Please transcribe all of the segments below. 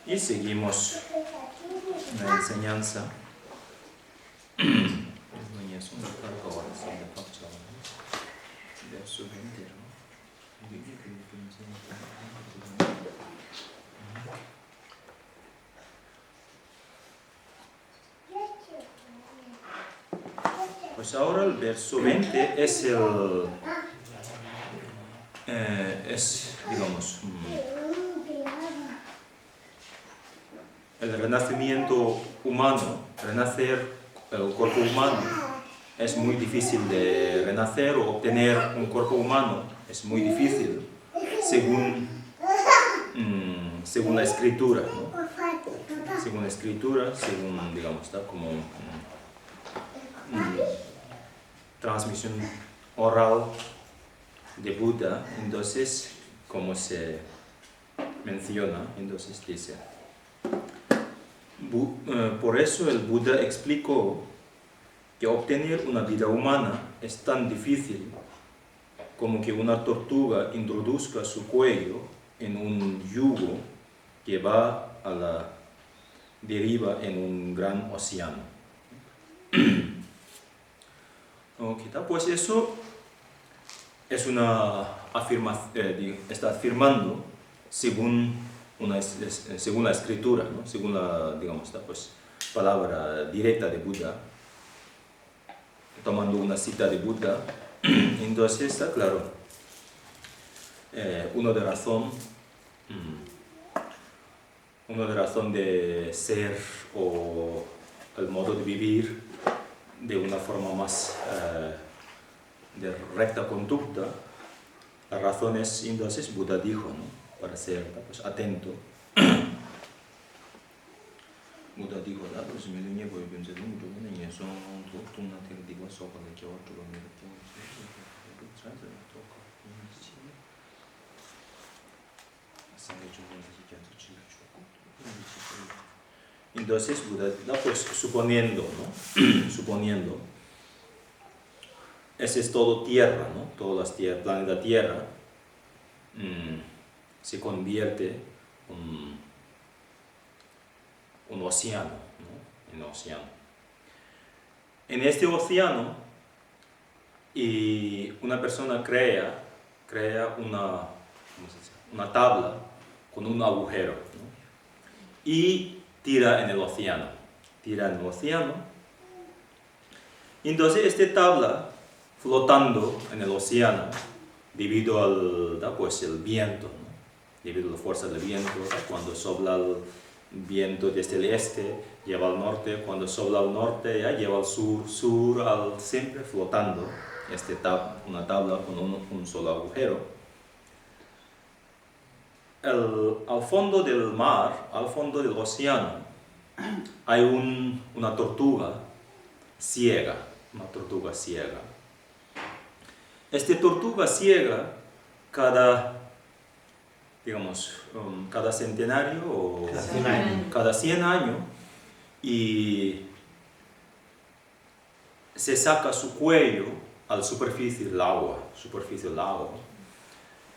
Y seguimos la enseñanza. Verso 20, ¿no? Pues ahora el verso 20 es digamos, el renacimiento humano, renacer el cuerpo humano es muy difícil de renacer o obtener un cuerpo humano es muy difícil según la escritura, ¿no? Según la escritura, según, digamos, está como transmisión oral de Buda. Entonces, como se menciona, entonces dice, por eso el Buda explicó que obtener una vida humana es tan difícil como que una tortuga introduzca su cuello en un yugo que va a la deriva en un gran océano. Pues eso es una afirmación, está afirmando según la escritura, ¿no? Según la, digamos, pues, palabra directa de Buda, tomando una cita de Buda. Entonces está claro, uno de razón de ser o el modo de vivir de una forma más de recta conducta. La razón es, entonces Buda dijo, ¿no? Para ser, pues, atento. Buda dijo, pues me le voy a pensar mucho en eso, tú no te digo sobre lo que otro me lo entonces Buda, pues suponiendo, ¿no? Suponiendo, ese es todo tierra, ¿no? Todas las tierras, planeta Tierra se convierte un océano, ¿no? En océano. En este océano, y una persona crea una tabla con un agujero, ¿no? Y tira en el océano. Entonces esta tabla flotando en el océano debido al, pues, el viento, ¿no? Debido a la fuerza del viento, cuando sopla el viento desde el este lleva al norte, cuando sopla al norte ya lleva al sur, siempre flotando una tabla con un solo agujero. Al fondo del mar, al fondo del océano, hay una tortuga ciega, Esta tortuga ciega, cada centenario o cada 100 años, y se saca su cuello a la superficie del agua.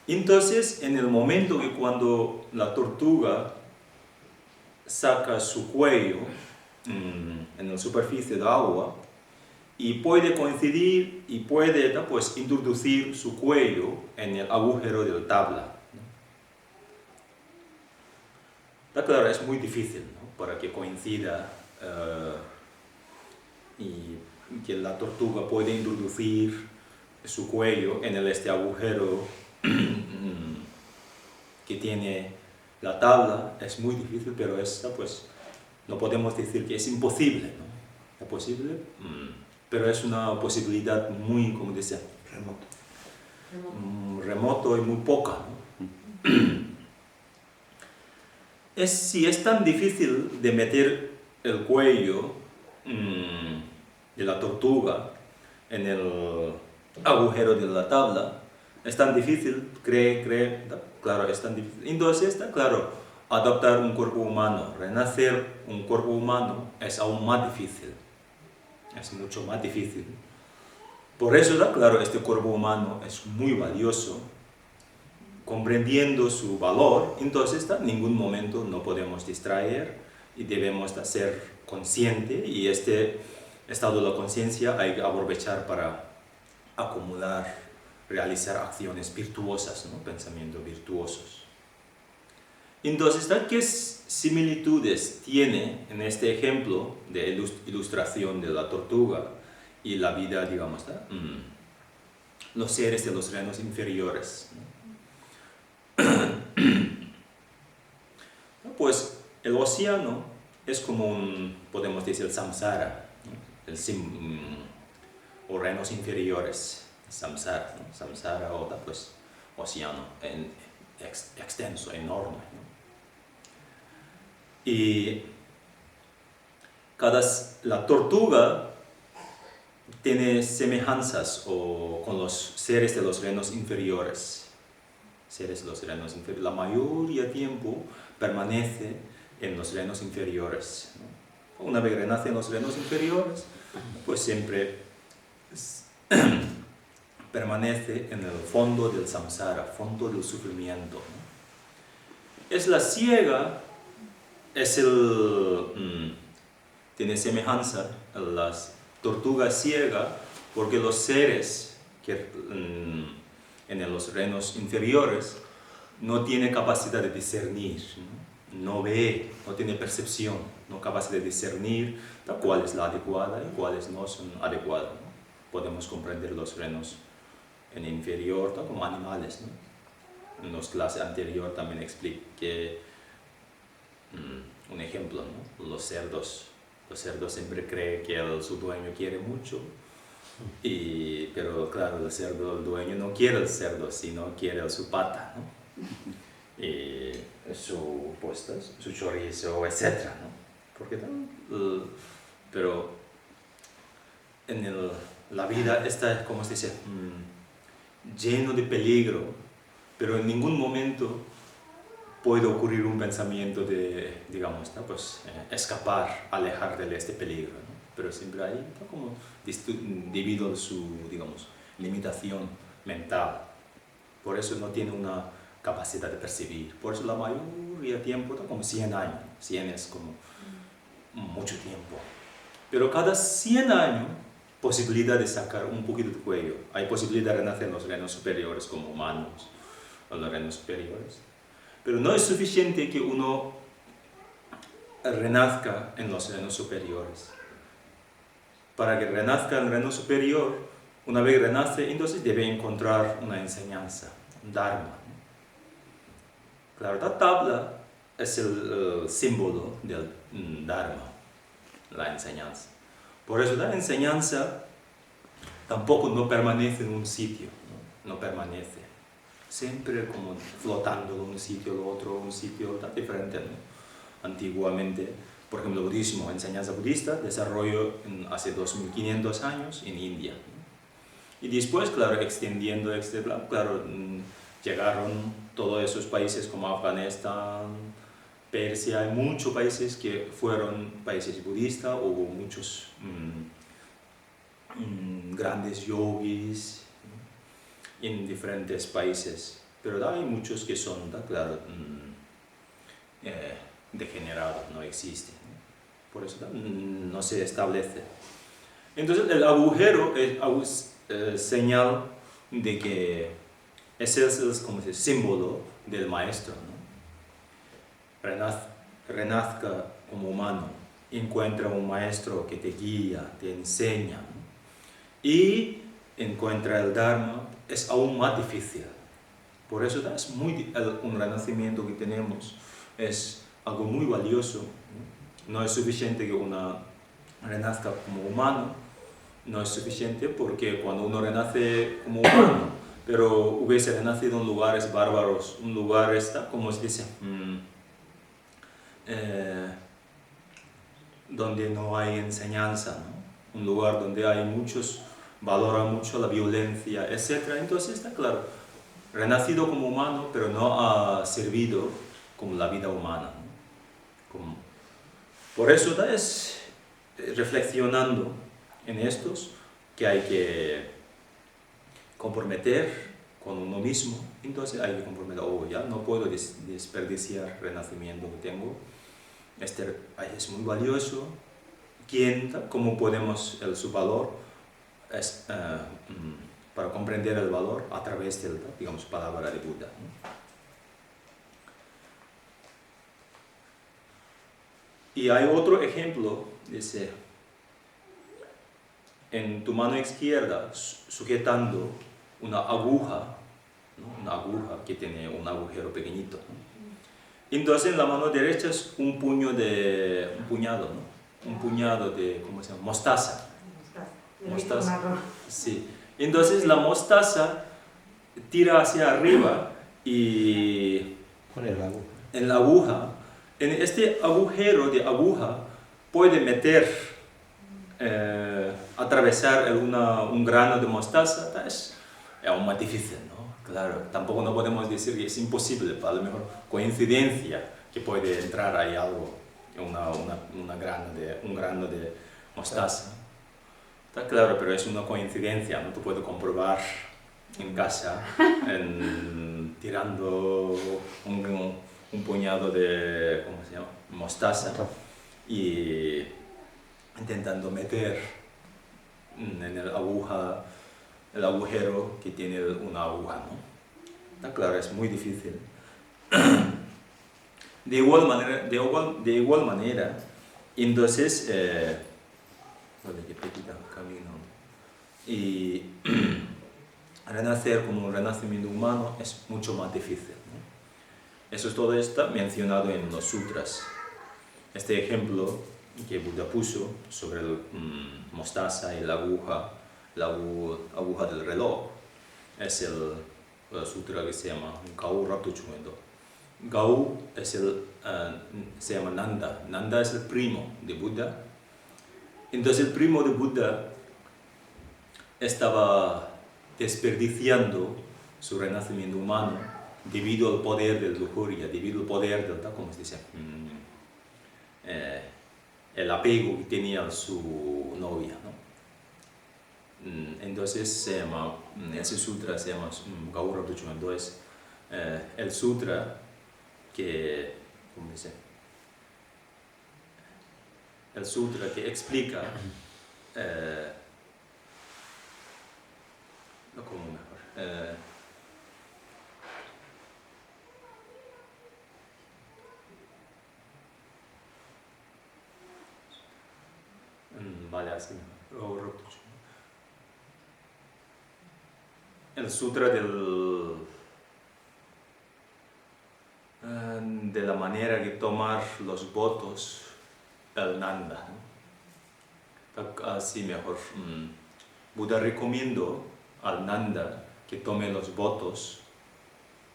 Entonces, en el momento que cuando la tortuga saca su cuello en la superficie del agua y puede coincidir y puede, pues, introducir su cuello en el agujero de la tabla. Está claro, es muy difícil, ¿no? Para que coincida y que la tortuga pueda introducir su cuello en este agujero que tiene la tabla. Es muy difícil, pero pues, no podemos decir que es imposible, ¿no? Es posible, pero es una posibilidad muy, como decía, remoto y muy poca, ¿no? Si es tan difícil de meter el cuello de la tortuga en el agujero de la tabla, es tan difícil, claro, es tan difícil. Entonces está claro, adoptar un cuerpo humano, renacer un cuerpo humano es aún más difícil, es mucho más difícil. Por eso, claro, este cuerpo humano es muy valioso, comprendiendo su valor, entonces en ningún momento no podemos distraer y debemos ser conscientes, y este estado de la conciencia hay que aprovechar para acumular, realizar acciones virtuosas, ¿no? Pensamientos virtuosos. Entonces, ¿qué similitudes tiene en este ejemplo de ilustración de la tortuga y la vida, digamos, los seres de los reinos inferiores, ¿no? Pues el océano es como podemos decir, el samsara, ¿no? O reinos inferiores, samsara, ¿no? Samsara o pues océano extenso, enorme, ¿no? Y la tortuga tiene semejanzas con los seres de los reinos inferiores. Seres de los reinos inferiores. La mayoría del tiempo permanece en los reinos inferiores, ¿no? Una vez renace en los reinos inferiores, pues siempre permanece en el fondo del samsara, fondo del sufrimiento, ¿no? Es la ciega, tiene semejanza a las tortugas ciegas, porque los seres que en los reinos inferiores no tienen capacidad de discernir, no ve, no tiene percepción, no capacidad de discernir cuál es la adecuada y cuáles no son adecuadas, ¿no? Podemos comprender los reinos en inferior como animales, ¿no? En las clases anteriores también expliqué un ejemplo, ¿no? Los cerdos siempre creen que su dueño quiere mucho, pero claro, el dueño no quiere el cerdo, sino quiere su pata, ¿no? Y su chorizo, etc., ¿no? Pero en la vida está, como se dice, lleno de peligro, pero en ningún momento puede ocurrir un pensamiento de, digamos, ¿no? Pues, escapar, alejar de este peligro, ¿no? Pero siempre hay, ¿no? Como debido a su, digamos, limitación mental. Por eso no tiene una capacidad de percibir. Por eso la mayoría del tiempo, ¿no? Como 100 años. 100 es como mucho tiempo. Pero cada 100 años, posibilidad de sacar un poquito de cuello. Hay posibilidad de renacer en los reinos superiores como humanos, o en los reinos superiores. Pero no es suficiente que uno renazca en los reinos superiores. Para que renazca en el reino superior, una vez renace, entonces debe encontrar una enseñanza, un dharma. Claro, la tabla es el símbolo del dharma, la enseñanza. Por eso la enseñanza tampoco no permanece en un sitio, no permanece. Siempre como flotando de un sitio al otro, un sitio tan diferente, ¿no? Antiguamente, por ejemplo, el budismo, enseñanza budista, desarrolló hace 2500 años en India, ¿no? Y después, claro, extendiendo, claro, llegaron todos esos países como Afganistán, Persia, hay muchos países que fueron países budistas, hubo muchos grandes yogis, ¿no? En diferentes países, pero hay muchos que son, claro, degenerados, no existen, ¿no? Por eso no se establece. Entonces el agujero es señal de que ese es como el símbolo del maestro, ¿no? Renazca como humano, encuentra un maestro que te guía, te enseña, ¿no? Y encuentra el Dharma, es aún más difícil. Por eso es un renacimiento que tenemos es algo muy valioso, ¿no? No es suficiente que uno renazca como humano, no es suficiente porque cuando uno renace como humano, pero hubiese renacido en lugares bárbaros, un lugar como se dice, donde no hay enseñanza, ¿no? Un lugar donde hay valoran mucho la violencia, etc. Entonces está claro, renacido como humano, pero no ha servido como la vida humana, ¿no? Por eso es reflexionando en estos que hay que comprometer con uno mismo Entonces hay que comprender, ya no puedo desperdiciar el renacimiento que tengo. Es muy valioso. ¿Cómo podemos su valor? Para comprender el valor a través de la palabra de Buda, ¿no? Y hay otro ejemplo, dice, en tu mano izquierda sujetando una aguja, ¿no? Una aguja que tiene un agujero pequeñito, ¿no? Entonces en la mano derecha es un puñado, ¿no? Un puñado de, ¿cómo se llama? Mostaza. Mostaza. Sí. Entonces la mostaza tira hacia arriba y en la aguja, en este agujero de aguja puede atravesar un grano de mostaza. Es aún más difícil, ¿no? Claro, tampoco no podemos decir que es imposible, a lo mejor coincidencia que puede entrar ahí algo, un grano de mostaza. Está claro, pero es una coincidencia, no te puedo comprobar en casa tirando un puñado de, ¿cómo se llama? Mostaza y intentando meter en el agujero que tiene una aguja, ¿no? Está claro, es muy difícil. De igual manera, entonces, y renacer como un renacimiento humano es mucho más difícil, ¿no? Eso todo está mencionado en los sutras. Este ejemplo que Buda puso sobre el mostaza y la aguja del reloj es el sutra que se llama Gau Raptu Chumendo. Gau se llama Nanda. Nanda es el primo de Buda. Entonces el primo de Buda estaba desperdiciando su renacimiento humano debido al poder de la lujuria, debido al poder del, ¿cómo se dice? El apego que tenía a su novia, ¿no? Entonces ese sutra se llama Gau Raptu Chumendo. Es el sutra que, ¿cómo dice? El sutra que explica como mejor. Vale, así. El sutra de la manera de tomar los votos, el Nanda, ¿no? Así mejor. Buda recomiendo al Nanda que tome los votos,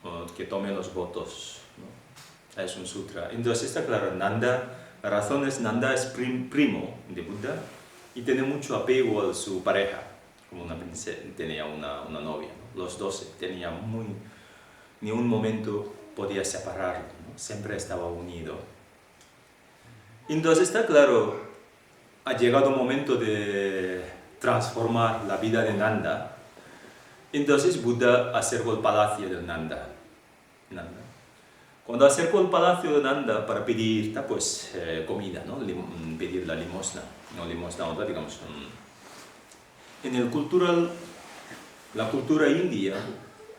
¿no? Es un sutra. Entonces está claro, Nanda, la razón es Nanda es primo de Buda y tiene mucho apego a su pareja, como una princesa, tenía una novia, ¿no? Los dos tenían ni un momento podía separarlo, ¿no? Siempre estaba unido. Entonces está claro, ha llegado el momento de transformar la vida de Nanda. Entonces Buda acercó el palacio de Nanda. Cuando acercó el palacio de Nanda para pedir comida, ¿no? Pedir la limosna, digamos. En la cultura india,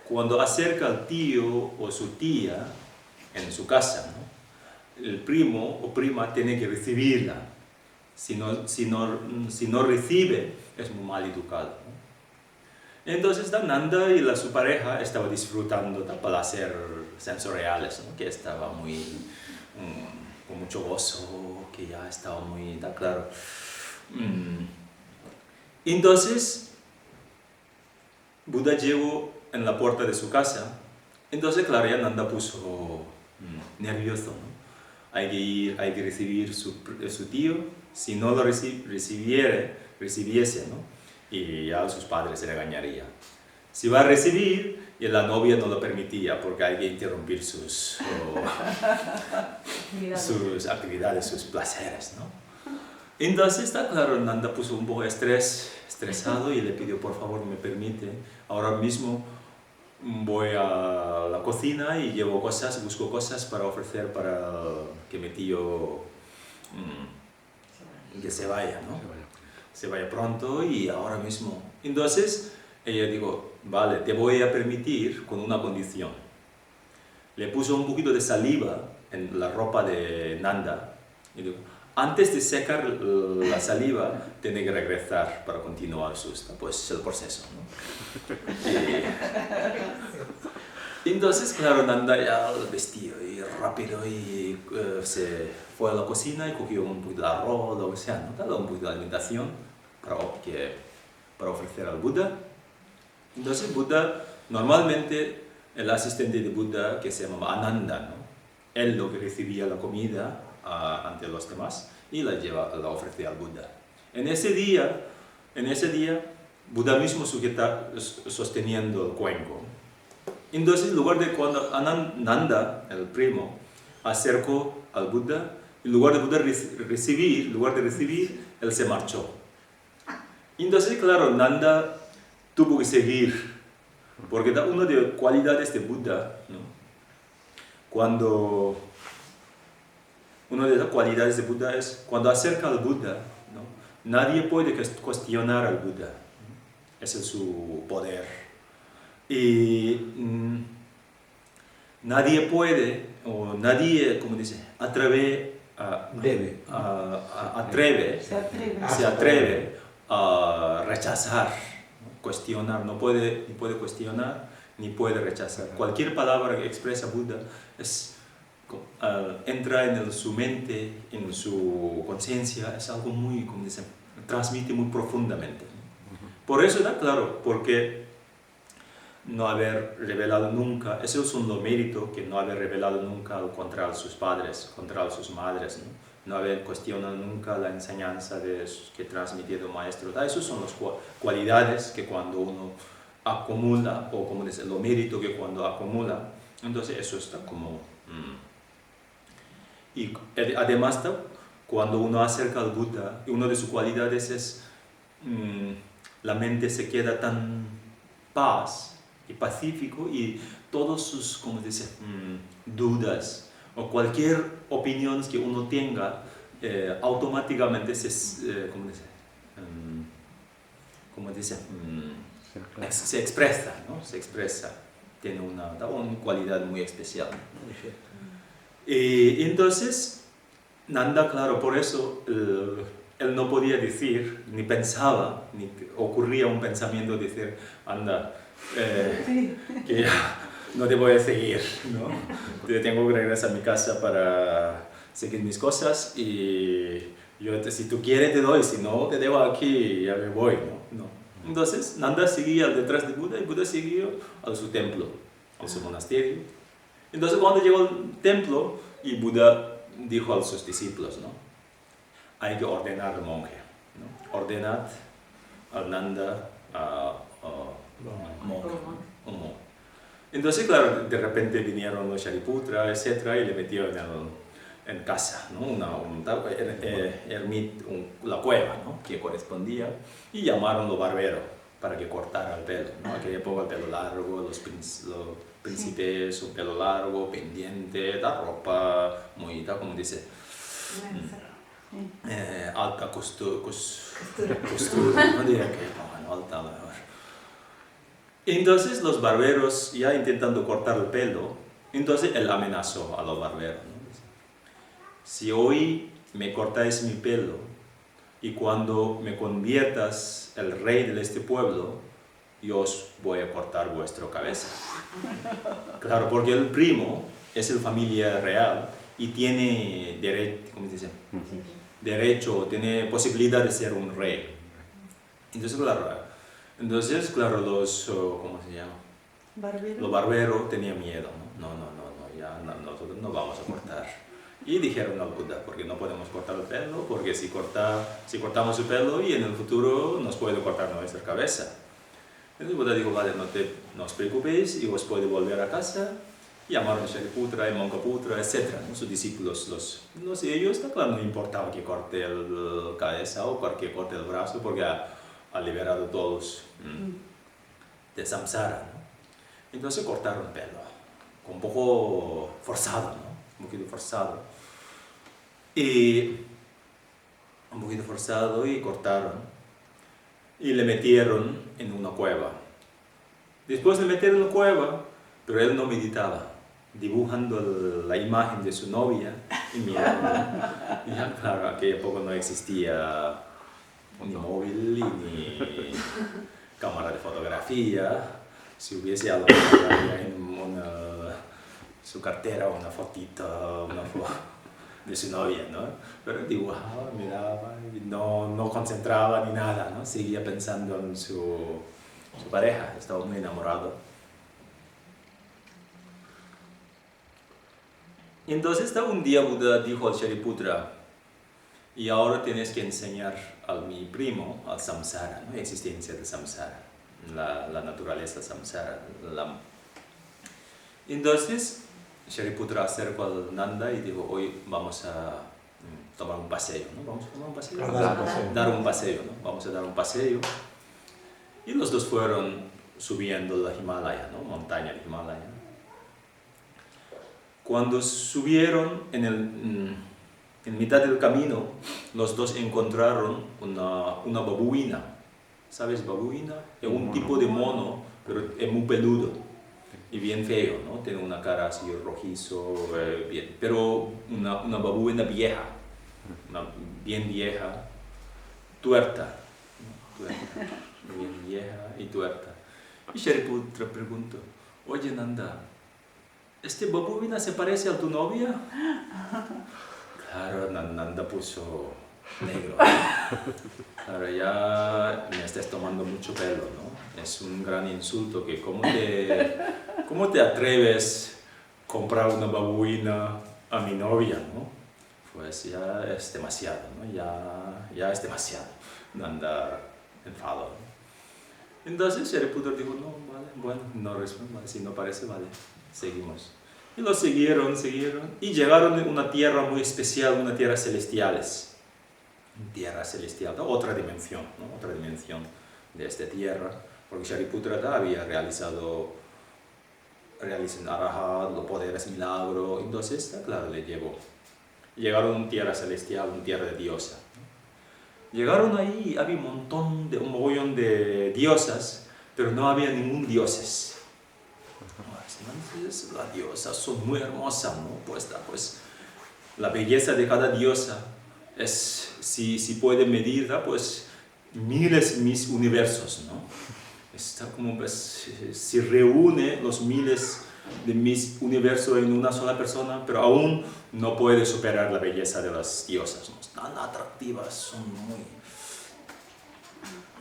cuando acerca al tío o su tía en su casa, ¿no? El primo o prima tiene que recibirla. Si no recibe, es muy mal educado, ¿no? Entonces Nanda y su pareja estaban disfrutando de placer sensoriales, ¿no? Que estaba con mucho gozo, que ya estaba muy, está claro. Entonces Buda llegó en la puerta de su casa. Entonces claro, ya Nanda puso nervioso, ¿no? Hay que recibir su tío. Si no lo recibiese, ¿no? Y ya sus padres se regañarían. Si va a recibir, y la novia no lo permitía, porque hay que interrumpir sus actividades, sus placeres, ¿no? Entonces está claro, Nanda puso un poco estresado y le pidió, por favor, me permite ahora mismo voy a la cocina y llevo cosas, busco cosas para ofrecer para que mi tío que se vaya, ¿no? Se vaya pronto y ahora mismo. Entonces, ella dijo, vale, te voy a permitir con una condición. Le puso un poquito de saliva en la ropa de Nanda y dijo, antes de secar la saliva, tiene que regresar para continuar pues, el proceso, ¿no? Y entonces, claro, Nanda ya vestido y rápido y se fue a la cocina y cogió un poquito de arroz, lo que sea, ¿no? Dale un poquito de alimentación para ofrecer al Buda. Entonces, Buda, normalmente el asistente de Buda, que se llamaba Ananda, ¿no? Él lo que recibía la comida ante los demás y la ofrecía al Buda. En ese día, Buda mismo sosteniendo el cuenco. Entonces, en lugar de cuando Nanda, el primo, acercó al Buda, en lugar de Buda recibir, él se marchó. Entonces, claro, Nanda tuvo que seguir, porque una de las cualidades de Buda, ¿no? Una de las cualidades de Buda es cuando acerca al Buda, ¿no? Nadie puede cuestionar al Buda, ¿no? Ese es su poder. Y nadie puede, o nadie, como dice, se atreve a rechazar, ¿no? Cuestionar, no puede, ni puede cuestionar, ni puede rechazar. Cualquier palabra que expresa Buda entra en su mente, en su conciencia, es algo muy, como dice, transmite muy profundamente. Por eso da claro, porque no haber revelado nunca, eso es un mérito, que no haber revelado nunca contra sus padres, contra sus madres, no haber cuestionado nunca la enseñanza que transmitió el maestro. Esas son las cualidades que cuando uno acumula, o como dice, lo mérito que cuando acumula, entonces eso está como... Y además, cuando uno acerca al Buda, una de sus cualidades es la mente se queda tan paz y pacífico y todos sus, como dice, dudas o cualquier opinión que uno tenga automáticamente se expresa, ¿no? Se expresa, tiene una cualidad muy especial. Y entonces, Nanda, claro, por eso él no podía decir, ni pensaba, ni ocurría un pensamiento de decir, anda, que ya no te voy a seguir, ¿no? Tengo que regresar a mi casa para seguir mis cosas y si tú quieres te doy, si no te dejo aquí y ya me voy, ¿no? Entonces, Nanda seguía detrás de Buda y Buda siguió a su templo, a su monasterio. Entonces, cuando llegó al templo, y Buda dijo a sus discípulos, ¿no? Hay que ordenar al monje, ¿no? Ordenad al Nanda monje. Entonces, claro, de repente vinieron los Shariputra, etc., y le metieron en casa, ¿no? La cueva, ¿no? Que correspondía, y llamaron a los barberos para que cortara el pelo, ¿no? Aquella época el pelo largo, los príncipes, un pelo largo, pendiente, la ropa muy, como dice, alta costura, no diría que alta mejor. Entonces los barberos, ya intentando cortar el pelo, entonces él amenazó a los barberos, ¿no? Si hoy me cortáis mi pelo y cuando me conviertas el rey de este pueblo, yo os voy a cortar vuestra cabeza. Claro, porque el primo es la familia real y tiene derecho, tiene posibilidad de ser un rey. Entonces, claro, ¿cómo se llama? Los barberos tenían miedo, ¿no? Nosotros no vamos a cortar. Y dijeron al Buda, porque no podemos cortar el pelo, porque si cortamos el pelo y en el futuro nos puede cortar nuestra cabeza. Entonces Buda dijo, vale, no os preocupéis y os puede volver a casa. Y llamaron a Shariputra, y Mangaputra, etc., ¿no? Sus discípulos, ellos, claro, no importaba que corte la cabeza o que corte el brazo, porque ha liberado a todos de samsara, ¿no? Entonces cortaron el pelo, un poco forzado, ¿no? Un poquito forzado. Y un poquito forzado y cortaron. Y le metieron en una cueva. Después de meter en la cueva, pero él no meditaba, dibujando la imagen de su novia y mirando. Y ya, claro, aquella época no existía ni móvil ni cámara de fotografía. Si hubiese algo en su cartera una fotito, de su novia, ¿no? Pero dibujaba, miraba y no concentraba ni nada, ¿no? Seguía pensando en su pareja, estaba muy enamorado. Y entonces un día Buda dijo al Shariputra, y ahora tienes que enseñar a mi primo, al samsara, ¿no? La existencia del samsara, la naturaleza samsara. Entonces Shariputra acercó al Nanda y dijo, hoy vamos a tomar un paseo, ¿no? ¿Vamos a tomar un paseo? Dar un paseo, ¿no? Vamos a dar un paseo. Y los dos fueron subiendo la Himalaya, ¿no? Montaña de Himalaya. Cuando subieron en mitad del camino, los dos encontraron una babuina. ¿Sabes babuina? Es un tipo de mono, pero es muy peludo y bien feo, ¿no? Tiene una cara así rojizo, bien. Pero una babuina vieja, bien vieja, tuerta, ¿no? Tuerta, bien vieja y tuerta. Y Shariputra preguntó, oye Nanda, ¿este babuina se parece a tu novia? Claro, Nanda puso negro. Claro, ya me estás tomando mucho pelo, ¿no? Es un gran insulto que ¿cómo te atreves a comprar una babuina a mi novia, ¿no? Pues ya es demasiado, ¿no? Ya es demasiado. Nanda enfadó, ¿no? Entonces Shariputra dijo, no, vale, bueno, no respondo, vale, si no parece, vale, seguimos. Y lo siguieron, y llegaron a una tierra muy especial, una tierra celestiales. Tierra celestial, ¿no? Otra dimensión, ¿no? Otra dimensión de esta tierra, porque Shariputra había realizado arahat, los poderes milagro, entonces, claro, le llevó. Llegaron a una tierra celestial, una tierra de diosa. Llegaron ahí, había un mogollón de diosas, pero no había ningún dioses. Entonces, las diosas son muy hermosas, ¿no? Pues la belleza de cada diosa es, si puede medirla, pues miles universos, ¿no? Está como, pues, se reúne los miles de mis universos en una sola persona, pero aún no puede superar la belleza de las diosas, ¿no? Tan atractivas, son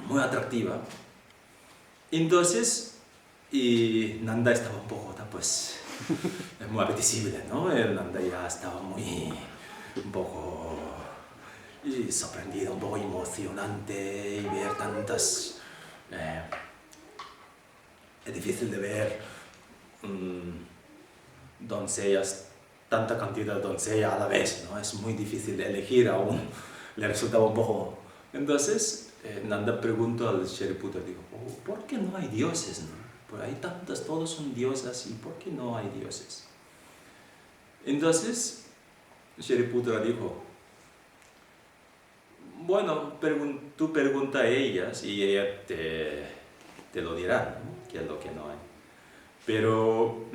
muy atractivas. Entonces, y Nanda estaba un poco, pues, muy apetecible, ¿no? El Nanda ya estaba un poco sorprendido, un poco emocionante y ver tantas... es difícil de ver doncellas, tanta cantidad de doncellas a la vez, ¿no? Es muy difícil de elegir aún, le resultaba un poco... Entonces, Nanda preguntó al Shariputra, dijo, ¿por qué no hay dioses, no? Pues hay tantas, todos son diosas, ¿y por qué no hay dioses? Entonces, Shariputra dijo, bueno, tú pregunta a ellas y ellas te lo dirán, ¿no? ¿Qué es lo que no hay? Pero,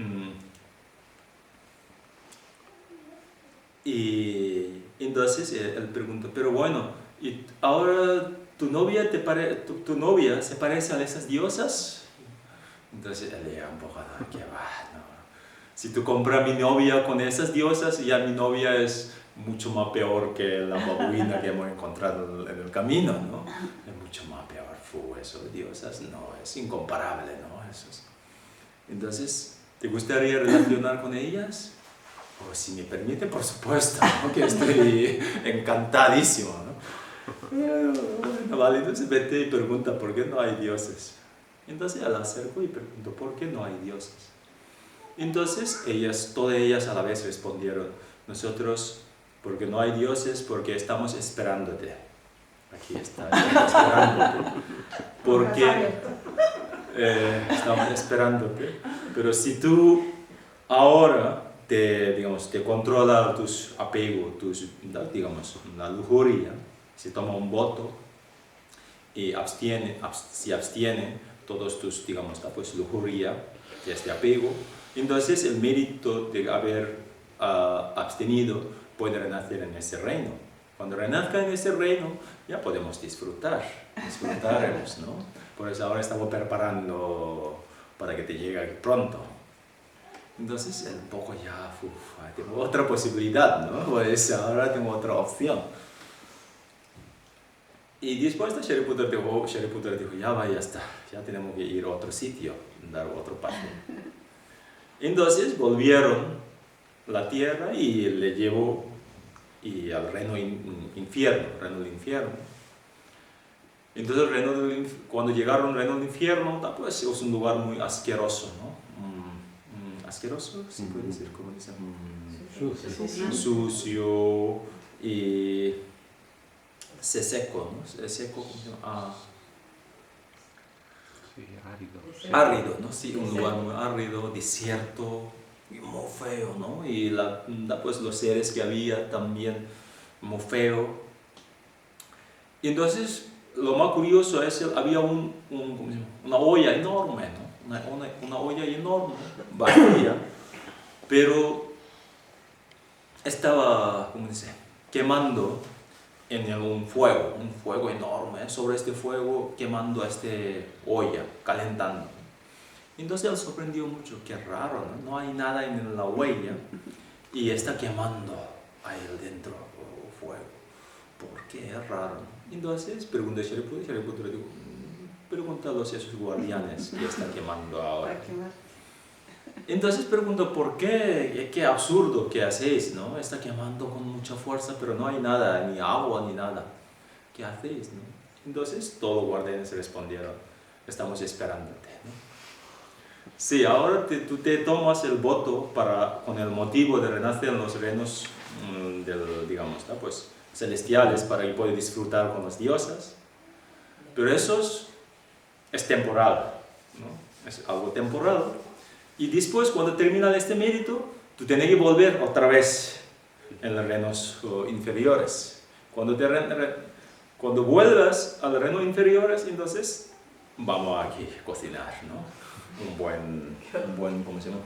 y entonces él preguntó, pero bueno, ¿y ahora tu novia se parece a esas diosas? Entonces él era un poco, no, ¿qué va? No. Si tú compras a mi novia con esas diosas, ya mi novia es mucho más peor que la babuina que hemos encontrado en el camino, ¿no? Es mucho más peor. Eso de diosas, no, es incomparable, ¿no? Entonces, ¿te gustaría relacionar con ellas? Oh, si me permite, por supuesto, ¿no? Que estoy encantadísimo, ¿no? Bueno, vale, entonces vete y pregunta, ¿por qué no hay dioses? Entonces él acercó y preguntó, ¿por qué no hay dioses? Entonces todas ellas a la vez respondieron, nosotros, porque no hay dioses, porque estamos esperándote. Aquí estamos esperándote. Porque Estamos esperándote. Pero si tú ahora te controla tus apegos, digamos, la lujuria, si toma un voto y si abstiene todos tus, digamos, pues lujuria, que es de apego, entonces el mérito de haber abstenido puede renacer en ese reino. Cuando renazca en ese reino, ya podemos disfrutaremos, ¿no? Por eso ahora estamos preparando para que te llegue pronto. Entonces, un poco ya, tengo otra posibilidad, ¿no? Pues ahora tengo otra opción. Y después de Shariputra dijo, ya está, ya tenemos que ir a otro sitio, dar otro paso. Entonces volvieron a la tierra y le llevó al reino infierno. Entonces cuando llegaron al reino del infierno, pues es un lugar muy asqueroso, ¿no? ¿Asqueroso? ¿Sí puede decir? ¿Cómo dicen? Sucio y seco, ¿no? Seco, ¿cómo se llama? Sí, árido. Árido, ¿no? Sí, un lugar muy árido, desierto, y muy feo, ¿no? Y pues los seres que había también muy feo. Y entonces, lo más curioso es que había una olla enorme, ¿no? Una olla enorme, vacía, pero estaba, ¿cómo dice?, quemando en un fuego enorme, sobre este fuego quemando esta olla, calentando. Entonces él sorprendió mucho, qué raro, ¿no? No hay nada en la olla y está quemando ahí dentro el fuego. ¿Por qué? Es raro. Entonces preguntó a Shariputra le dijo, pregúntalo a esos guardianes que está quemando ahora. Entonces pregunto, ¿por qué? Qué absurdo que hacéis, ¿no? Está quemando con mucha fuerza, pero no hay nada, ni agua, ni nada. ¿Qué hacéis, no? Entonces todos los guardianes respondieron, estamos esperándote, ¿no? Sí, ahora tú te tomas el voto con el motivo de renacer en los reinos digamos, ¿no? Pues, celestiales para que puedas disfrutar con las diosas, pero eso es temporal, ¿no? Es algo temporal. Y después, cuando termina este mérito, tú tienes que volver otra vez en los reinos inferiores. Cuando vuelvas a los reinos inferiores, entonces vamos aquí a cocinar, ¿no? Un buen ¿cómo se llama?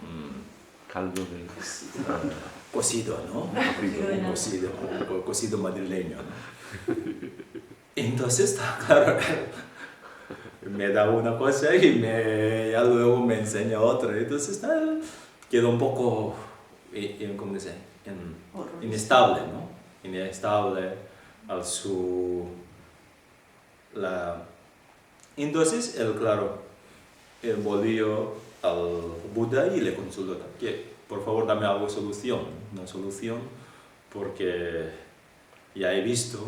Caldo de... Cocido, ¿no? Un cocido madrileño, ¿no? Entonces, claro, me da una cosa y ya luego me enseña otra. Entonces quedó un poco, ¿cómo dice? Inestable, ¿no? Inestable Entonces, él volvió al Buda y le consultó que por favor dame algo una solución, porque ya he visto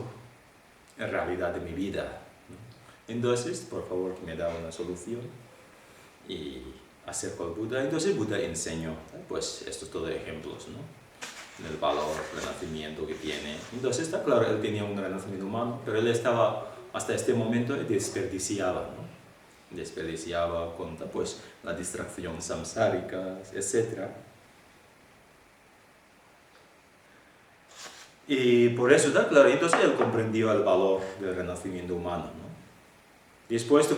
en realidad de mi vida, ¿no? Entonces, por favor, me da una solución y acercó al Buda. Entonces Buda enseñó, pues estos todos ejemplos, ¿no? El valor, renacimiento que tiene. Entonces está claro, él tenía un renacimiento humano, pero él estaba hasta este momento desperdiciaba, ¿no? Desperdiciaba con pues la distracción samsárica, etc. Y por eso está claro, entonces él comprendió el valor del renacimiento humano, ¿no? Después el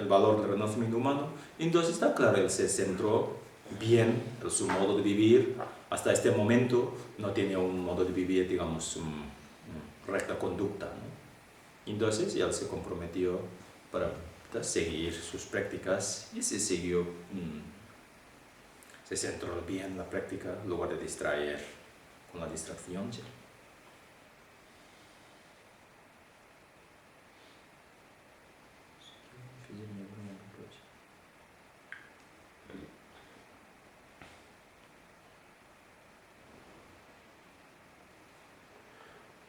valor del renacimiento humano, entonces está claro, él se centró bien en su modo de vivir. Hasta este momento no tenía un modo de vivir, digamos, recta conducta, ¿no? Entonces él se comprometió para seguir sus prácticas y se centró bien en la práctica en lugar de distraer con la distracción.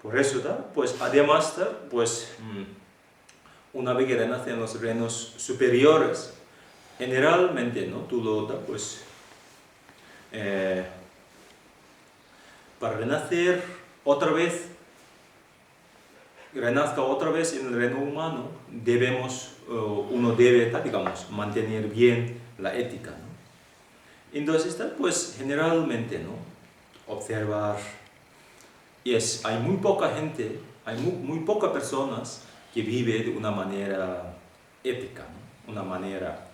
Por eso, pues además, pues una vez que renace en los reinos superiores, generalmente, ¿no? Pues para renacer otra vez renazca otra vez en el reino humano, uno debe, digamos, mantener bien la ética, ¿no? Entonces, pues generalmente, ¿no? Observar, hay muy poca gente, hay muy pocas personas que viven de una manera ética, ¿no? Una manera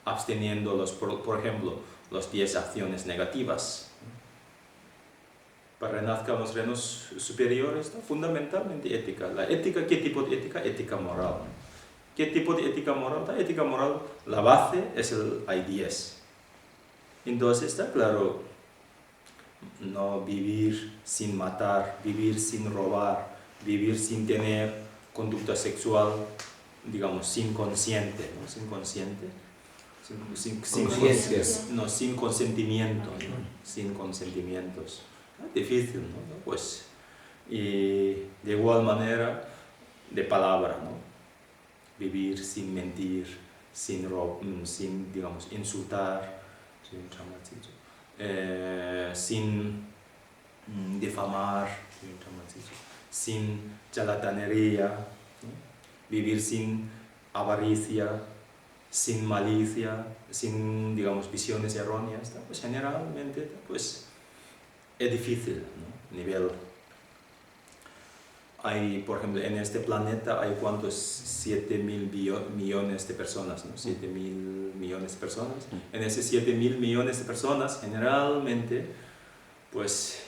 absteniendo, por ejemplo, las 10 acciones negativas. Para renazcan los reinos superiores, ¿no? Fundamentalmente ética. La ética, ¿qué tipo de ética? Ética moral, ¿no? ¿Qué tipo de ética moral? La ética moral, la base es hay 10. Entonces está claro, no vivir sin matar, vivir sin robar, vivir sin tener conducta sexual, digamos, sin consciente, ¿no? Sin consciente, sin consentimiento, ¿no? Sin consentimientos. Difícil, ¿no? Pues, y de igual manera, de palabra, ¿no? Vivir sin mentir, sin digamos, insultar, sin difamar, sin charlatanería, ¿no? Vivir sin avaricia, sin malicia, sin, digamos, visiones erróneas, ¿no? Pues generalmente, pues, es difícil, ¿no? Hay, por ejemplo, en este planeta hay ¿cuántos? 7.000 millones de personas, ¿no? 7.000 millones de personas. En esos 7.000 millones de personas, generalmente, pues,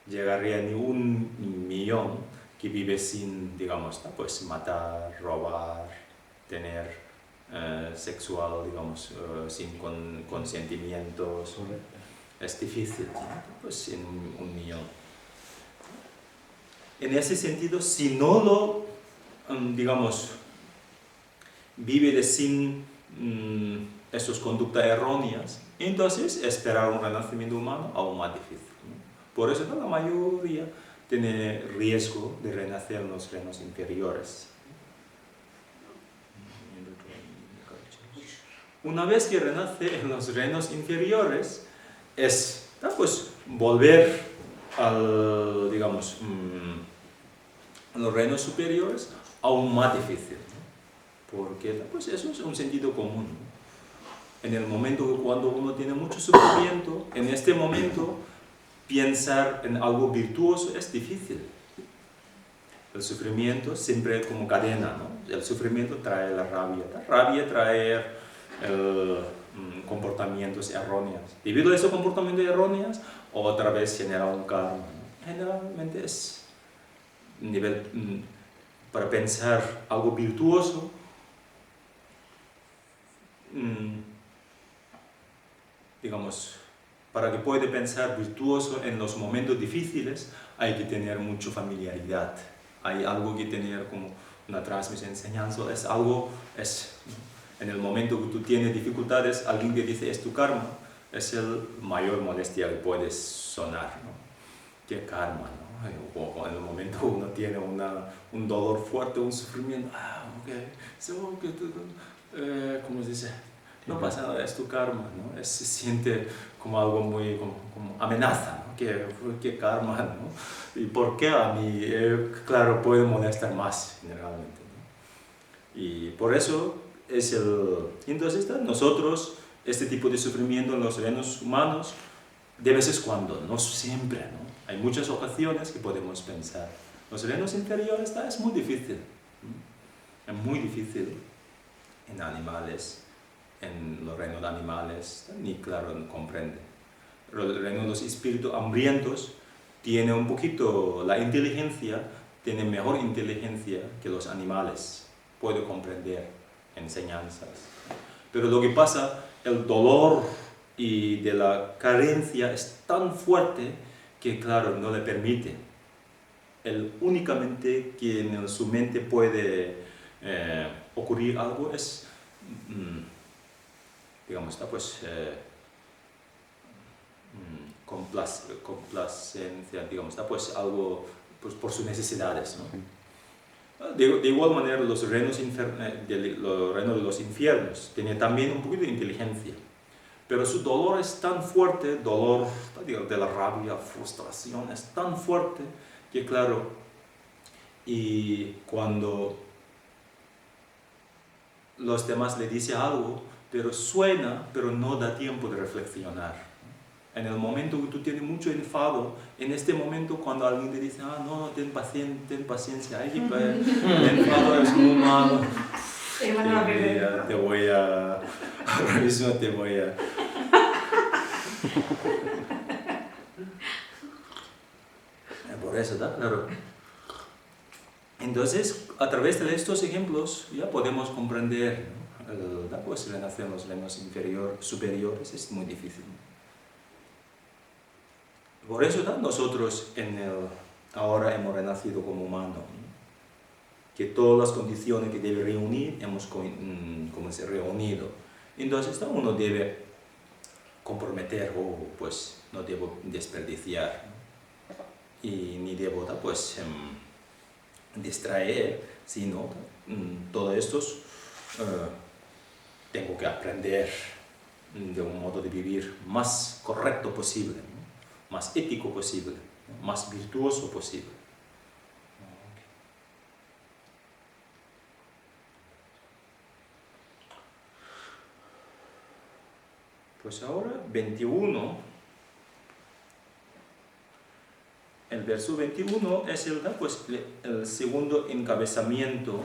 llegaría ni 1.000.000 que vive sin, digamos, ¿no? Pues, matar, robar, tener sexual, digamos, sin consentimientos. Es difícil, ¿no? Pues en 1.000.000. En ese sentido, si no lo, digamos, vive sin esas conductas erróneas, entonces esperar un renacimiento humano aún más difícil, ¿no? Por eso la mayoría tiene riesgo de renacer en los reinos inferiores. Una vez que renace en los reinos inferiores, es, pues, volver al, digamos, a los reinos superiores aún más difícil, ¿no? Porque, pues, eso es un sentido común, ¿no? En el momento cuando uno tiene mucho sufrimiento, en este momento pensar en algo virtuoso es difícil. El sufrimiento siempre es como cadena, ¿no? El sufrimiento trae la rabia trae comportamientos erróneos. Debido a esos comportamientos erróneos, otra vez genera un karma, ¿no? Generalmente es nivel para pensar algo virtuoso, digamos, para que pueda pensar virtuoso en los momentos difíciles, hay que tener mucha familiaridad. Hay algo que tener como una transmisión, enseñanza, en el momento que tú tienes dificultades, alguien que dice es tu karma, es el mayor molestia que puedes sonar, ¿no? ¿Qué karma, no? O en el momento uno tiene un dolor fuerte, un sufrimiento, ¿cómo se dice? No pasa nada, es tu karma, ¿no? Se siente como algo muy, como amenaza, ¿no? ¿Qué karma, no? ¿Y por qué a mí? Claro, puede molestar más generalmente, ¿no? Y por eso entonces nosotros, este tipo de sufrimiento en los reinos humanos, de vez en cuando, no siempre, ¿no? Hay muchas ocasiones que podemos pensar. Los reinos inferiores es muy difícil, ¿no? Es muy difícil en animales, en los reinos de animales, ni claro, no comprende. El reino de los espíritus hambrientos tiene un poquito la inteligencia, tiene mejor inteligencia que los animales, puede comprender enseñanzas. Pero lo que pasa, el dolor y de la carencia es tan fuerte que, claro, no le permite. Él únicamente que en su mente puede ocurrir algo es, digamos, pues, complacencia, digamos, pues algo pues, por sus necesidades, ¿no? De igual manera, los reinos de los infiernos tienen también un poquito de inteligencia, pero su dolor es tan fuerte, dolor de la rabia, frustración, es tan fuerte que, claro, y cuando los demás le dicen algo, pero suena, pero no da tiempo de reflexionar. En el momento que tú tienes mucho enfado, en este momento cuando alguien te dice, no, ten paciencia, el enfado es muy malo. Te voy a... Ahora mismo te voy a... Por eso, ¿da? Claro. Entonces, a través de estos ejemplos ya podemos comprender, ¿no? Pues relación los reinos superiores es muy difícil. Por eso nosotros ahora hemos renacido como humanos, ¿no? Que todas las condiciones que debe reunir hemos reunido. Entonces uno debe comprometer o pues no debo desperdiciar, ¿no? Y ni debo pues distraer, sino todo esto tengo que aprender de un modo de vivir más correcto posible, ¿no? Más ético posible, ¿no? Más virtuoso posible. Pues ahora 21, el verso 21 es el segundo encabezamiento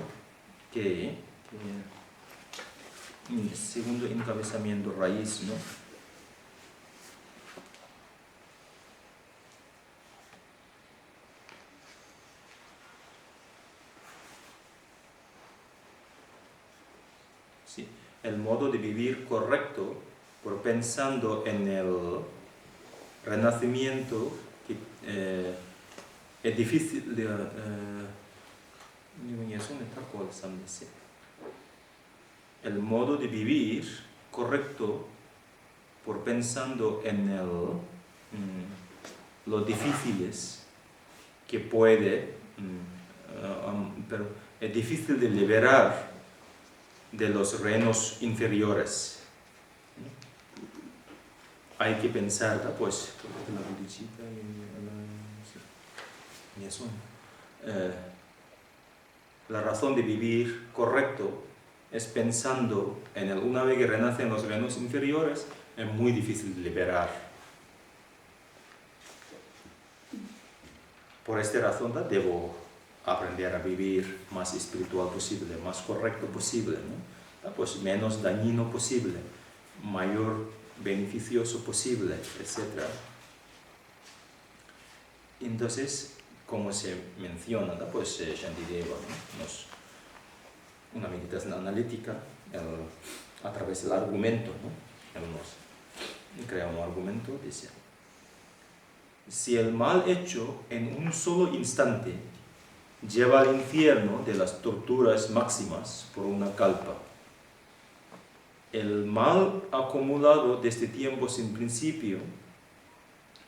el segundo encabezamiento raíz, ¿no? Sí, el modo de vivir correcto por pensando en el renacimiento que es difícil de el modo de vivir correcto por pensando en lo difíciles que puede, pero es difícil de liberar de los reinos inferiores. Hay que pensar, pues, la razón de vivir correcto es pensando en una vez que renacen los reinos inferiores, es muy difícil de liberar. Por esta razón debo aprender a vivir más espiritual posible, más correcto posible, ¿no? Pues menos dañino posible, mayor beneficioso posible, etc. Entonces, como se menciona, ¿no? Pues Shantideva, ¿no? Una meditación analítica a través del argumento, ¿no? Él nos crea un argumento, dice: si el mal hecho en un solo instante lleva al infierno de las torturas máximas por una kalpa, el mal acumulado desde tiempo sin principio,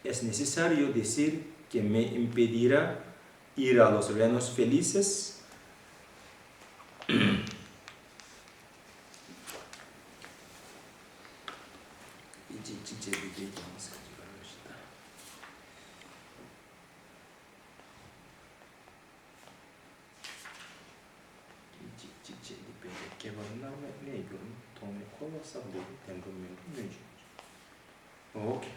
es necesario decir que me impedirá ir a los reinos felices. Okay.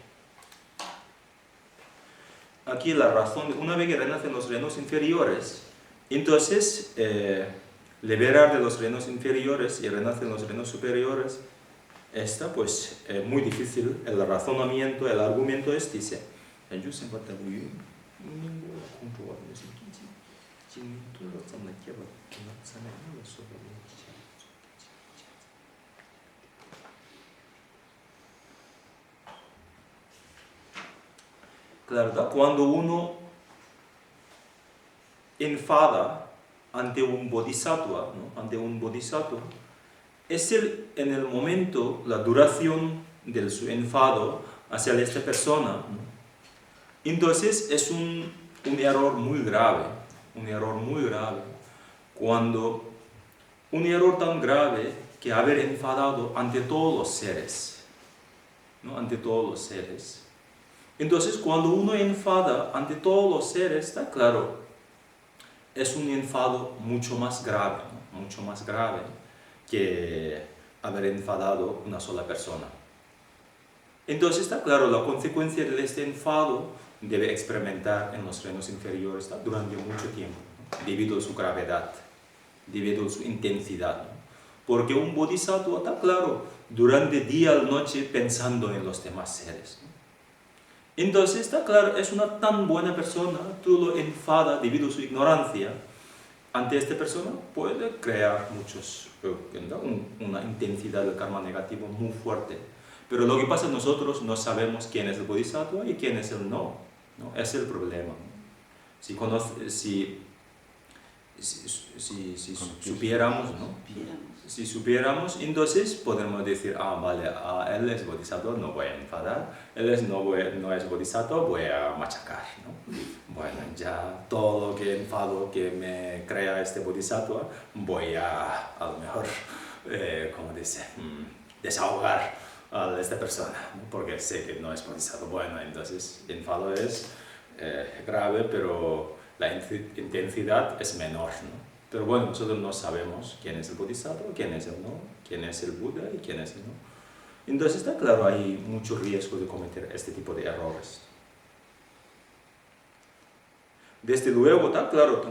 Aquí la razón, una vez que renacen los reinos inferiores, entonces liberar de los reinos inferiores y renacen los reinos superiores, esta pues muy difícil. El razonamiento, el argumento dice: claro, cuando uno enfada ante un bodhisattva, ¿no? Ante un bodhisattva, es en el momento, la duración de su enfado hacia esta persona, ¿no? Entonces es un error muy grave, cuando un error tan grave que haber enfadado ante todos los seres, ¿no? Ante todos los seres. Entonces, cuando uno enfada ante todos los seres, está claro, es un enfado mucho más grave, ¿no? Mucho más grave que haber enfadado una sola persona. Entonces está claro, la consecuencia de este enfado debe experimentar en los reinos inferiores, ¿no? Durante mucho tiempo, ¿no? Debido a su gravedad, debido a su intensidad, ¿no? Porque un bodhisattva está claro durante día y noche pensando en los demás seres, ¿no? Entonces está claro, es una tan buena persona, tú lo enfada debido a su ignorancia. Ante esta persona puede crear una intensidad del karma negativo muy fuerte. Pero lo que pasa es que nosotros no sabemos quién es el bodhisattva y quién es el no, ¿no? Es el problema, ¿no? Si supiéramos, ¿no? Si supiéramos, entonces podemos decir, vale, él es bodhisattva, no voy a enfadar, él no es bodhisattva, voy a machacar, ¿no? Bueno, ya todo lo que enfado que me crea este bodhisattva, voy a lo mejor, ¿cómo dice? Desahogar a esta persona, ¿no? Porque sé que no es bodhisattva. Bueno, entonces el enfado es grave, pero la intensidad es menor, ¿no? Pero bueno, nosotros no sabemos quién es el bodhisattva, quién es el no, quién es el Buda y quién es el no. Entonces está claro, hay mucho riesgo de cometer este tipo de errores. Desde luego, está claro,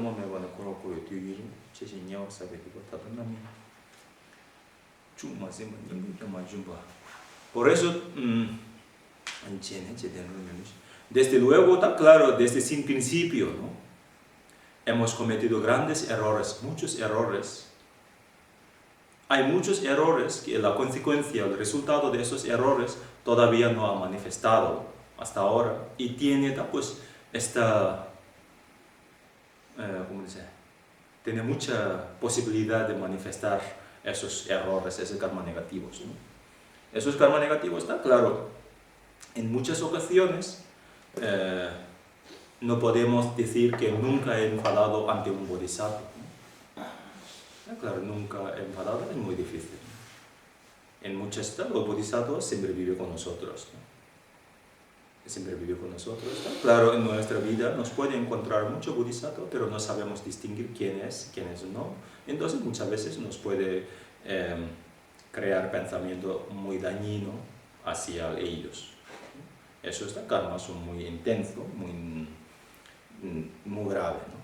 por eso, desde luego, está claro, desde sin principio, ¿no? Hemos cometido grandes errores, muchos errores. Hay muchos errores que la consecuencia, el resultado de esos errores todavía no ha manifestado hasta ahora y tiene pues tiene mucha posibilidad de manifestar esos errores, esos karma negativos, ¿no? Esos karma negativos, está claro, en muchas ocasiones no podemos decir que nunca he enfadado ante un bodhisattva, ¿no? Claro, nunca he enfadado, es muy difícil, ¿no? En muchas los bodhisattvas siempre vive con nosotros, ¿no? Siempre vive con nosotros, ¿no? Claro, en nuestra vida nos puede encontrar mucho bodhisattva, pero no sabemos distinguir quién es no. Entonces muchas veces nos puede crear pensamiento muy dañino hacia ellos. Esos karmas son muy intensos, muy graves, ¿no?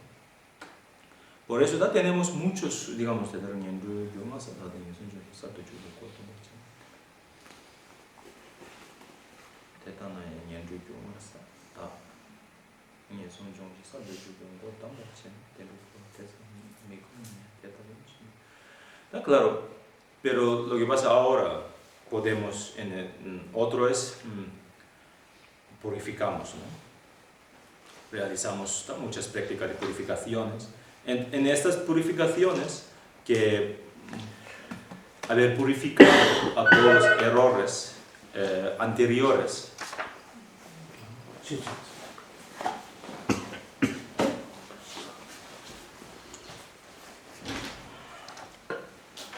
Por eso tenemos muchos, digamos, claro, pero lo que pasa ahora, podemos, otro es, purificamos, ¿no? Realizamos muchas prácticas de purificaciones. En estas purificaciones, que haber purificado a todos los errores anteriores,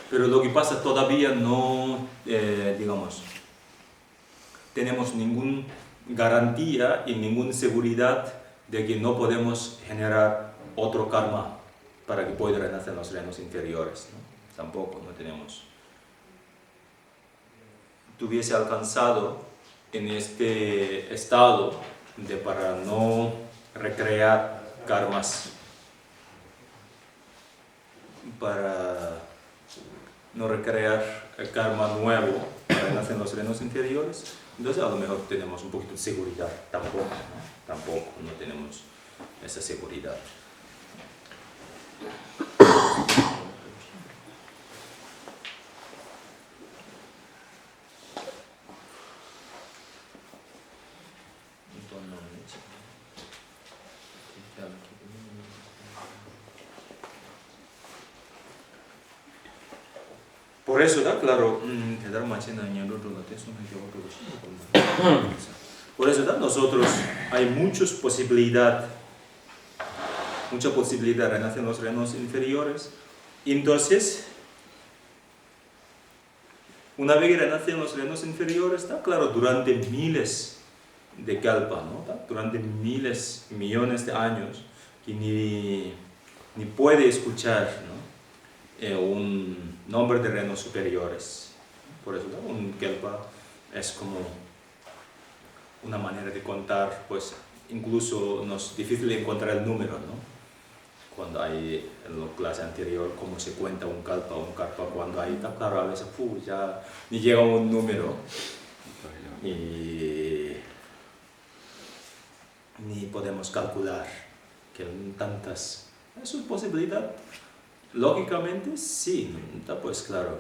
pero lo que pasa todavía no, digamos, tenemos ninguna garantía y ninguna seguridad de que no podemos generar otro karma para que pueda renacer en los reinos inferiores, ¿no? Tampoco, no tenemos. Tuviese alcanzado en este estado para no recrear karmas, para no recrear el karma nuevo para renacer en los reinos inferiores, entonces a lo mejor tenemos un poquito de seguridad, tampoco, ¿no? Tampoco no tenemos esa seguridad. Por eso, claro, por eso nosotros hay mucha posibilidad de renacer en los reinos inferiores. Entonces, una vez que renace en los reinos inferiores, claro, durante miles de kalpa, ¿no? Durante miles, millones de años, que ni puede escuchar, ¿no? Un nombre de reinos superiores. Por eso, ¿no? Un kelpa es como una manera de contar, pues incluso no es difícil encontrar el número, ¿no? Cuando hay en la clase anterior cómo se cuenta un karpa cuando hay, claro, a veces ya ni llega a un número y ni podemos calcular que tantas. ¿Es una posibilidad? Lógicamente sí, pues claro,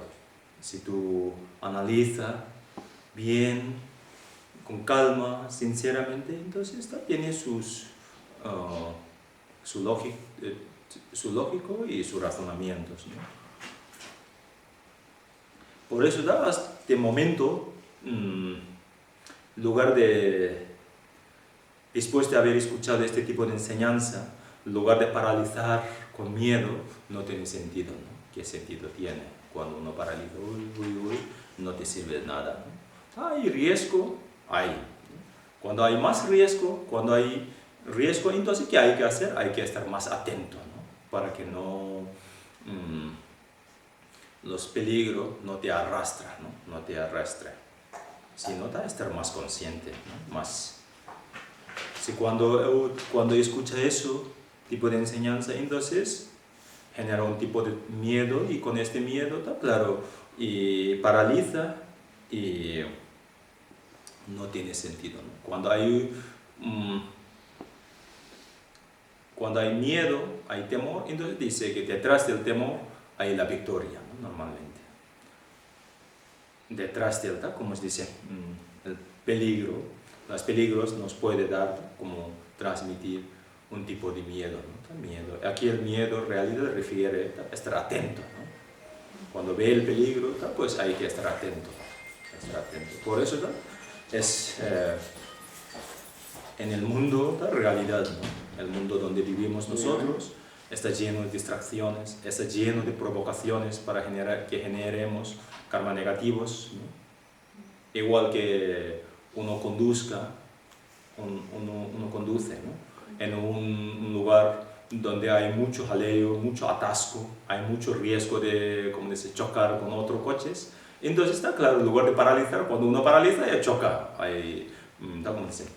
si tú analizas bien, con calma, sinceramente, entonces tiene su lógico y sus razonamientos, ¿no? Por eso, de momento, lugar de, después de haber escuchado este tipo de enseñanza, en lugar de paralizar con miedo, no tiene sentido, ¿no? ¿Qué sentido tiene cuando uno paraliza? No te sirve de nada, ¿no? Hay riesgo, hay. Cuando hay más riesgo, entonces ¿qué hay que hacer? Hay que estar más atento, ¿no? Para que no los peligros no te arrastren, ¿no? No te arrastren. Sino estar más consciente, ¿no? Más. Si cuando escucha eso, tipo de enseñanza, entonces genera un tipo de miedo y con este miedo, claro, y paraliza y no tiene sentido, ¿no? Cuando hay miedo, hay temor, entonces dice que detrás del temor hay la victoria, ¿no? Normalmente. Detrás del, como se dice, el peligro, los peligros nos puede dar, como transmitir un tipo de miedo, ¿no? Miedo. Aquí el miedo en realidad refiere a estar atento, ¿no? Cuando ve el peligro, pues hay que estar atento. Por eso es en el mundo, la realidad, ¿no? El mundo donde vivimos nosotros está lleno de distracciones, está lleno de provocaciones para que generemos karma negativos, ¿no? Igual que uno conduce, ¿no? En un lugar donde hay mucho jaleo, mucho atasco, hay mucho riesgo de, como dice, chocar con otros coches. Entonces está claro, en lugar de paralizar, cuando uno paraliza ya choca, hay, ¿cómo dice?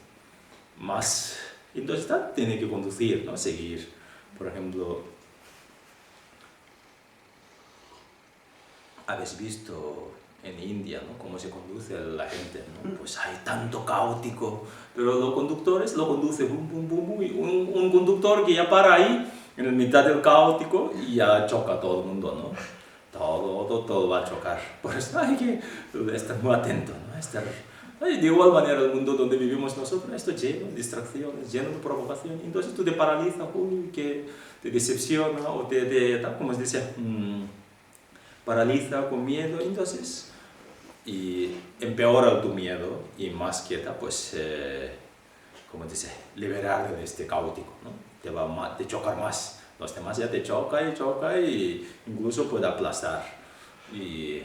Más. Entonces tiene que conducir, ¿no? Seguir. Por ejemplo, habéis visto en India, ¿no? Cómo se conduce la gente, ¿no? Pues hay tanto caótico, pero los conductores lo conducen, bum, bum, bum, bum, y un conductor que ya para ahí, en la mitad del caótico, y ya choca a todo el mundo, ¿no? Todo va a chocar. Por eso hay que estar muy atento, ¿no? De igual manera, el mundo donde vivimos nosotros está lleno de distracciones, lleno de provocaciones. Entonces tú te paralizas, que te decepciona o como se dice, paraliza con miedo, entonces, y empeora tu miedo y más quieta, pues, como dice, liberar de este caótico, ¿no? Te va a chocar más. Los demás ya te choca y incluso puede aplastar. Y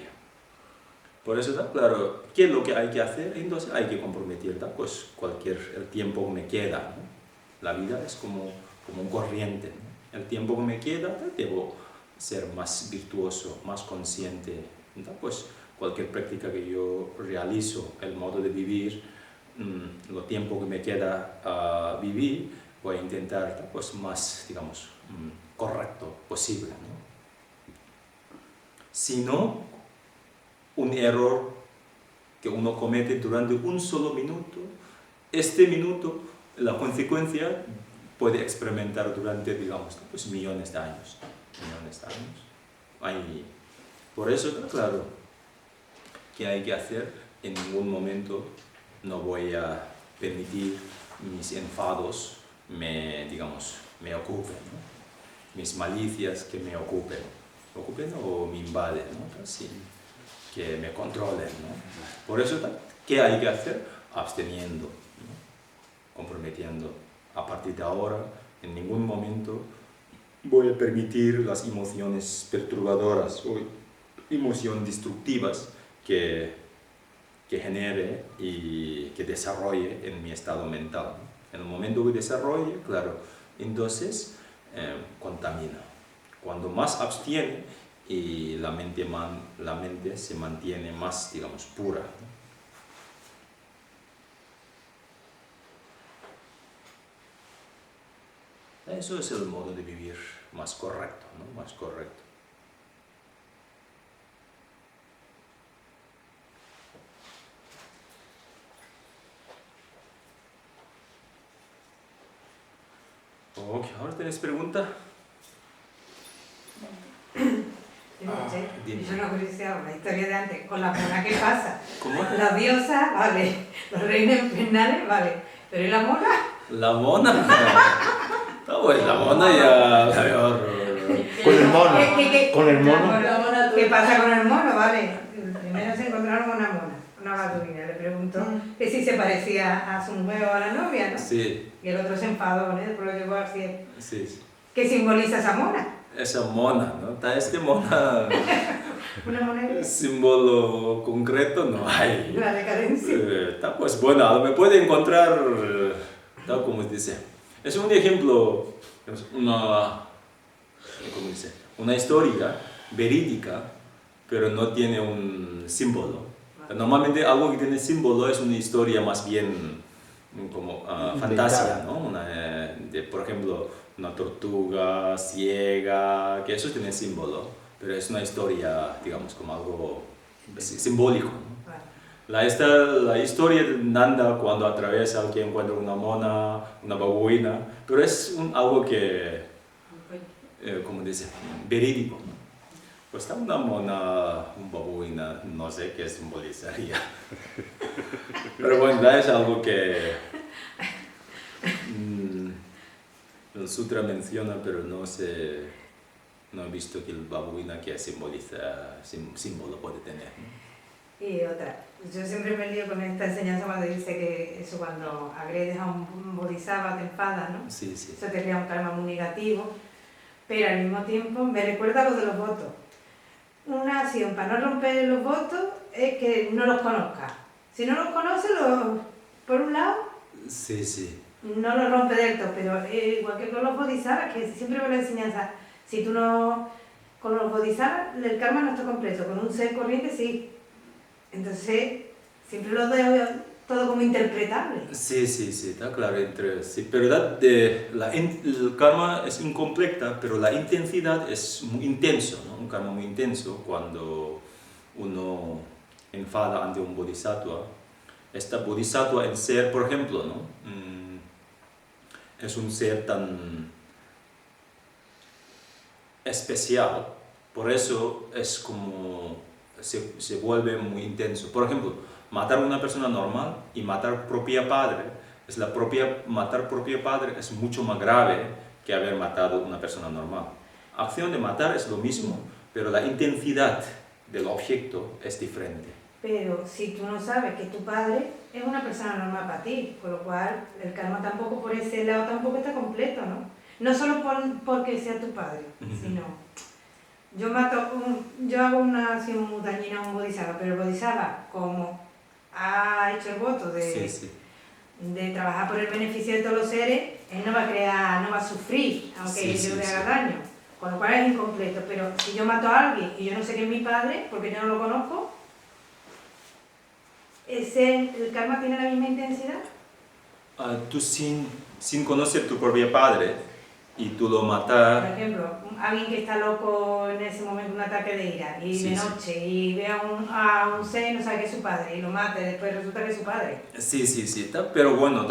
por eso, claro, ¿qué es lo que hay que hacer? Entonces hay que comprometer, pues el tiempo que me queda, ¿no? La vida es como un corriente, ¿no? El tiempo que me queda, debo ser más virtuoso, más consciente, ¿no? Pues cualquier práctica que yo realizo, el modo de vivir, lo tiempo que me queda a vivir, voy a intentar, pues más, digamos, correcto posible, ¿no? Si no, un error que uno comete durante un solo minuto, este minuto, la consecuencia puede experimentar durante, digamos, pues millones de años. Por eso, claro, ¿qué hay que hacer? En ningún momento no voy a permitir mis enfados me ocupen, ¿no? Mis malicias que me ocupen o me invaden, ¿no? Así, que me controlen, ¿no? Por eso, ¿qué hay que hacer? Absteniendo, ¿no? Comprometiendo. A partir de ahora, en ningún momento voy a permitir las emociones perturbadoras o emociones destructivas que genere y que desarrolle en mi estado mental, ¿no? En el momento que desarrolle, claro, entonces contamina. Cuando más abstiene, y la mente se mantiene más, digamos, pura. Eso es el modo de vivir más correcto, ¿no? Más correcto. Ok, ¿ahora tienes pregunta? Dime. Yo no curiosidad, la historia de antes, con la mona, ¿qué pasa? ¿Cómo? La diosa, vale, los reinos infernales, vale, pero ¿y la mona? La mona. No, pues la mona ya la veo. Con el mono. Con el mono. ¿Qué pasa con el mono? Vale, primero se encontraron con una babuina, le preguntó que si se parecía a su mujer o a la novia, ¿no? Sí, Y el otro se enfadó, ¿no? Después lo llevó al cielo. sí, sí. ¿Qué simboliza esa mona? Esa mona, ¿no? Este mona, Una mona símbolo concreto no hay. la decadencia. Está pues bueno, me puede encontrar, tal como dice. Es un ejemplo, ¿cómo dice? Una historia verídica, pero no tiene un símbolo. Normalmente algo que tiene símbolo es una historia más bien como fantasía, ¿no? Por ejemplo, una tortuga ciega, que eso tiene símbolo, pero es una historia, digamos, como algo simbólico, ¿no? La historia de Nanda cuando atraviesa, que encuentra una mona, una babuina, pero es algo que, como dice, verídico, ¿no? Pues está una mona, una babuina, no sé qué simbolizaría. Pero bueno, es algo que el sutra menciona, pero no he visto que el babuina que simboliza, símbolo puede tener, ¿no? Y otra, yo siempre me lío con esta enseñanza cuando dice que eso cuando agredes a un bodhisattva te enfadas, ¿no? Sí, sí. Eso te crea un karma muy negativo, pero al mismo tiempo me recuerda a lo de los votos. Una acción para no romper los votos es que no los conozcas. Si no los conoces, por un lado, Sí, sí. no los rompe del todo, pero igual que con los bodhisattvas, que siempre veo la enseñanza, si tú no, con los bodhisattvas el karma no está completo, con un ser corriente sí. Entonces, siempre lo veo todo como interpretable. Sí, sí, sí, está claro. Sí, pero el karma es incompleta, pero la intensidad es muy intenso, ¿no? Un karma muy intenso cuando uno enfada ante un bodhisattva. Esta bodhisattva en ser, por ejemplo, ¿no? Es un ser tan especial, por eso es como se vuelve muy intenso. Por ejemplo, matar a una persona normal y matar propio padre, matar propio padre es mucho más grave que haber matado a una persona normal. Acción de matar es lo mismo, pero la intensidad del objeto es diferente. Pero si tú no sabes que tu padre es una persona normal para ti, con lo cual el karma tampoco por ese lado tampoco está completo, ¿no? No solo porque sea tu padre, sino yo hago una acción muy dañina a un bodhisattva, pero el bodhisattva, como ha hecho el voto de trabajar por el beneficio de todos los seres, él no va a sufrir, aunque yo le haga daño. Con lo cual es incompleto, pero si yo mato a alguien y yo no sé que es mi padre, porque yo no lo conozco, ¿el karma tiene la misma intensidad? Tú sin conocer tu propio padre y tú lo Por matas. ejemplo, alguien que está loco en ese momento, un ataque de ira, y de noche, y ve a un ser y no sabe que es su padre, y lo mata, y después resulta que es su padre. Sí, pero bueno,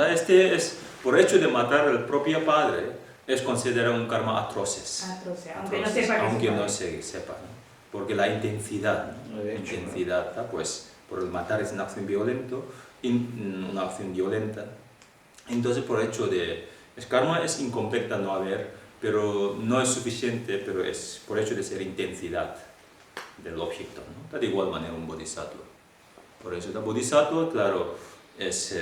por hecho de matar al propio padre, es considerado un karma atroces. Aunque no sepa que aunque es su no padre. se sepa, ¿no? Porque la intensidad, ¿no? De hecho, intensidad, pues, por el matar es una acción violenta. Entonces, por hecho de... El karma es incompleta no haber, pero no es suficiente, pero es por hecho de ser intensidad del objeto, ¿no? De igual manera un bodhisattva. Por eso el bodhisattva, claro, es...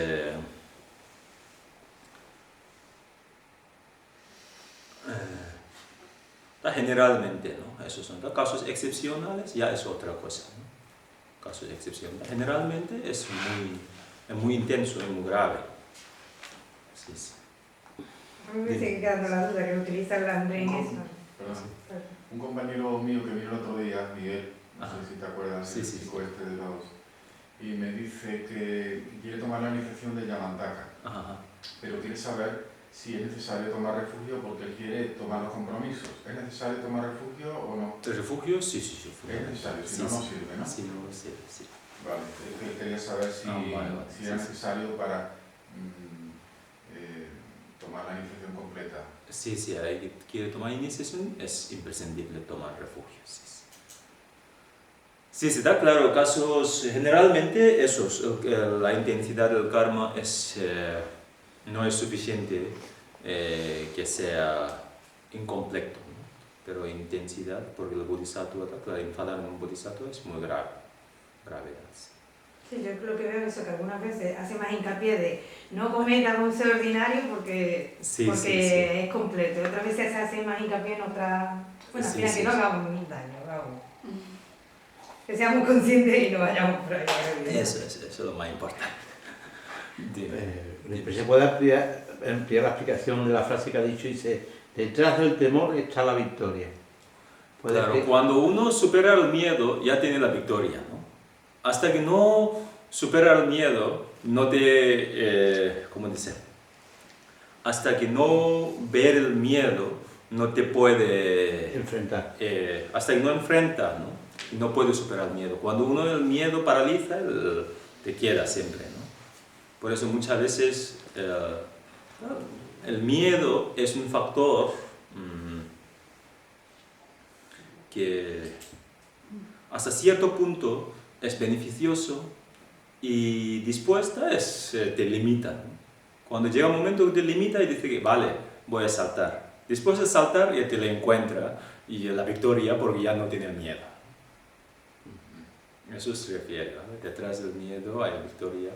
generalmente, ¿no? Esos son casos excepcionales, ya es otra cosa, ¿no? Casos excepcionales. Generalmente es muy intenso y muy grave. Sí, sí. A mí me sigue quedando la duda que utiliza el André en eso. Perdón. Un compañero mío que vino el otro día, Miguel, no sé si te acuerdas, el chico este de los... Y me dice que quiere tomar la iniciación de Yamantaka, pero quiere saber si es necesario tomar refugio porque él quiere tomar los compromisos. ¿Es necesario tomar refugio o no? ¿El refugio? Sí. Es necesario, si no, no sirve, ¿no? Sí, no sirve, sí. Vale, es que él quería saber si, si era necesario para tomar la iniciación completa. Sí, quiere tomar iniciación, es imprescindible tomar refugio. Sí, está claro, casos generalmente esos, la intensidad del karma no es suficiente que sea incompleto, ¿no? Pero intensidad, porque el bodhisattva, claro, enfadar en un bodhisattva es muy grave, gravedad. Sí, yo creo que veo eso, que algunas veces hace más hincapié de no cometan un ser ordinario porque es completo, otras veces se hace más hincapié en otra... Bueno, al final que no hagamos daño, que seamos conscientes y no vayamos por ahí. Eso es lo más importante. ¿Se puede ampliar la explicación de la frase que ha dicho? Dice, detrás del temor está la victoria. Claro, cuando uno supera el miedo, ya tiene la victoria, ¿no? Hasta que no supera el miedo, no te... ¿cómo dice? Hasta que no ver el miedo, no te puede... enfrentar. Hasta que no enfrenta, ¿no? No puede superar el miedo. Cuando uno el miedo paraliza, te queda siempre, ¿no? Por eso muchas veces el miedo es un factor que hasta cierto punto es beneficioso y después te limita, ¿no? Cuando llega un momento que te limita y dice que vale, voy a saltar. Después de saltar ya te la encuentra y la victoria porque ya no tiene el miedo. Eso se refiere, ¿no? Detrás del miedo hay victoria.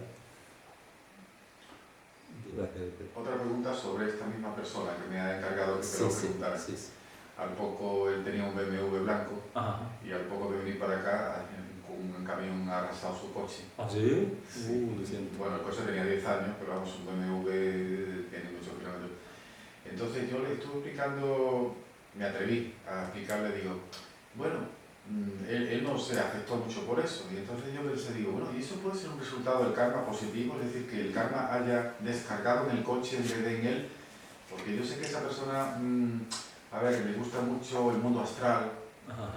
Otra pregunta sobre esta misma persona que me ha encargado que te lo preguntara. Al poco él tenía un BMW blanco y al poco de venir para acá un camión ha arrasado su coche. ¿Ah, sí? Lo siento. Bueno, el coche tenía 10 años, pero vamos, un BMW tiene muchos kilómetros. Entonces yo le estuve explicando, me atreví a explicarle, digo, bueno, él no se afectó mucho por eso, y entonces yo pensé, digo, bueno, ¿y eso puede ser un resultado del karma positivo? Es decir, que el karma haya descargado en el coche en vez de en él, porque yo sé que esa persona, a ver, que le gusta mucho el mundo astral,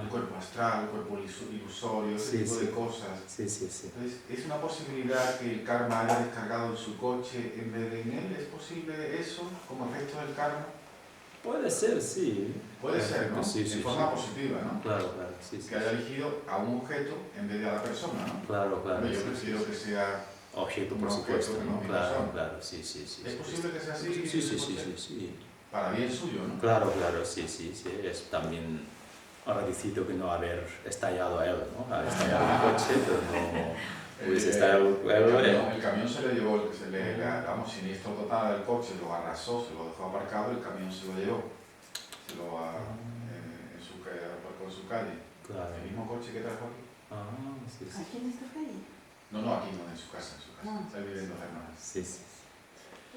el cuerpo astral, el cuerpo ilusorio, ese tipo de cosas. Entonces, ¿es una posibilidad que el karma haya descargado en su coche en vez de en él? ¿Es posible eso como efecto del karma? Puede ser, sí. Puede ser, ¿no? De forma positiva, ¿no? Claro, sí. Que haya elegido a un objeto en vez de a la persona, ¿no? Claro. Yo prefiero que sea objeto, por supuesto, ¿no? Claro, sí. ¿Es posible que sea así? Sí. Para bien suyo, ¿no? Claro, sí. Es también agradecido que no haber estallado a él, ¿no? Ha estallado el coche, pero no... El camión se le llevó, vamos, siniestro total del coche, lo arrasó, se lo dejó aparcado, el camión se lo llevó, aparcó en su calle. Claro. El mismo coche que trajo aquí. Sí. ¿Aquí en esta calle? No, aquí no, en su casa. Está viviendo hermanas. Sí.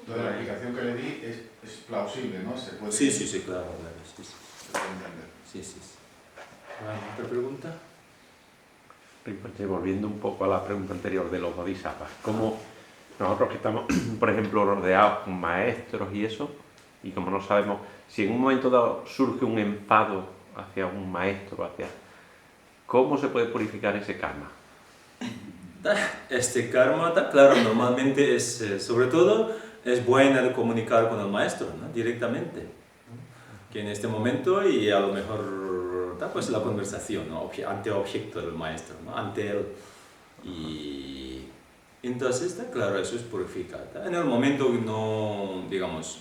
Entonces la explicación que le di es plausible, ¿no? Se puede... Sí, claro. Se puede entender. Sí. Bueno, ¿otra pregunta? Volviendo un poco a la pregunta anterior de los bodhisattvas, como nosotros que estamos, por ejemplo, rodeados con maestros y eso, y como no sabemos, si en un momento dado surge un enfado hacia un maestro, ¿cómo se puede purificar ese karma? Este karma, claro, normalmente es, sobre todo, es bueno de comunicar con el maestro, ¿no? Directamente, ¿no? Que en este momento y a lo mejor pues la conversación, ¿no? Ante objeto del maestro, ¿no? Ante él. Y entonces, claro, eso es purificar. En el momento que no, digamos,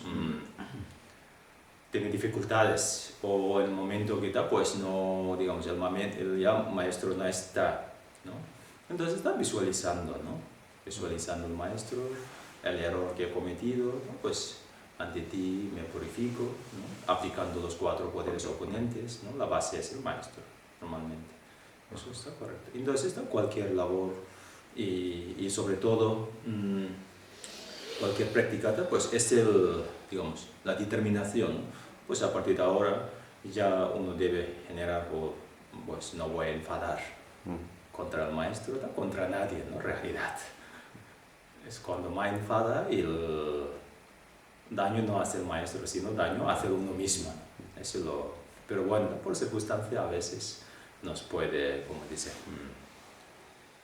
tiene dificultades o en el momento que pues no, digamos, el maestro no está, ¿no? Entonces está visualizando, ¿no? Visualizando el maestro, el error que he cometido, ¿no? Pues ante ti me purifico, ¿no? Aplicando los 4 poderes oponentes, ¿no? La base es el maestro, normalmente. Eso está correcto. Entonces está cualquier labor y sobre todo cualquier practicata, pues es digamos, la determinación, ¿no? Pues a partir de ahora ya uno debe generar, pues no voy a enfadar contra el maestro, no contra nadie, ¿no? En realidad. Es cuando me enfada y el daño no hace el maestro, sino daño hace uno mismo. Eso pero bueno, por circunstancia a veces nos puede, como dice,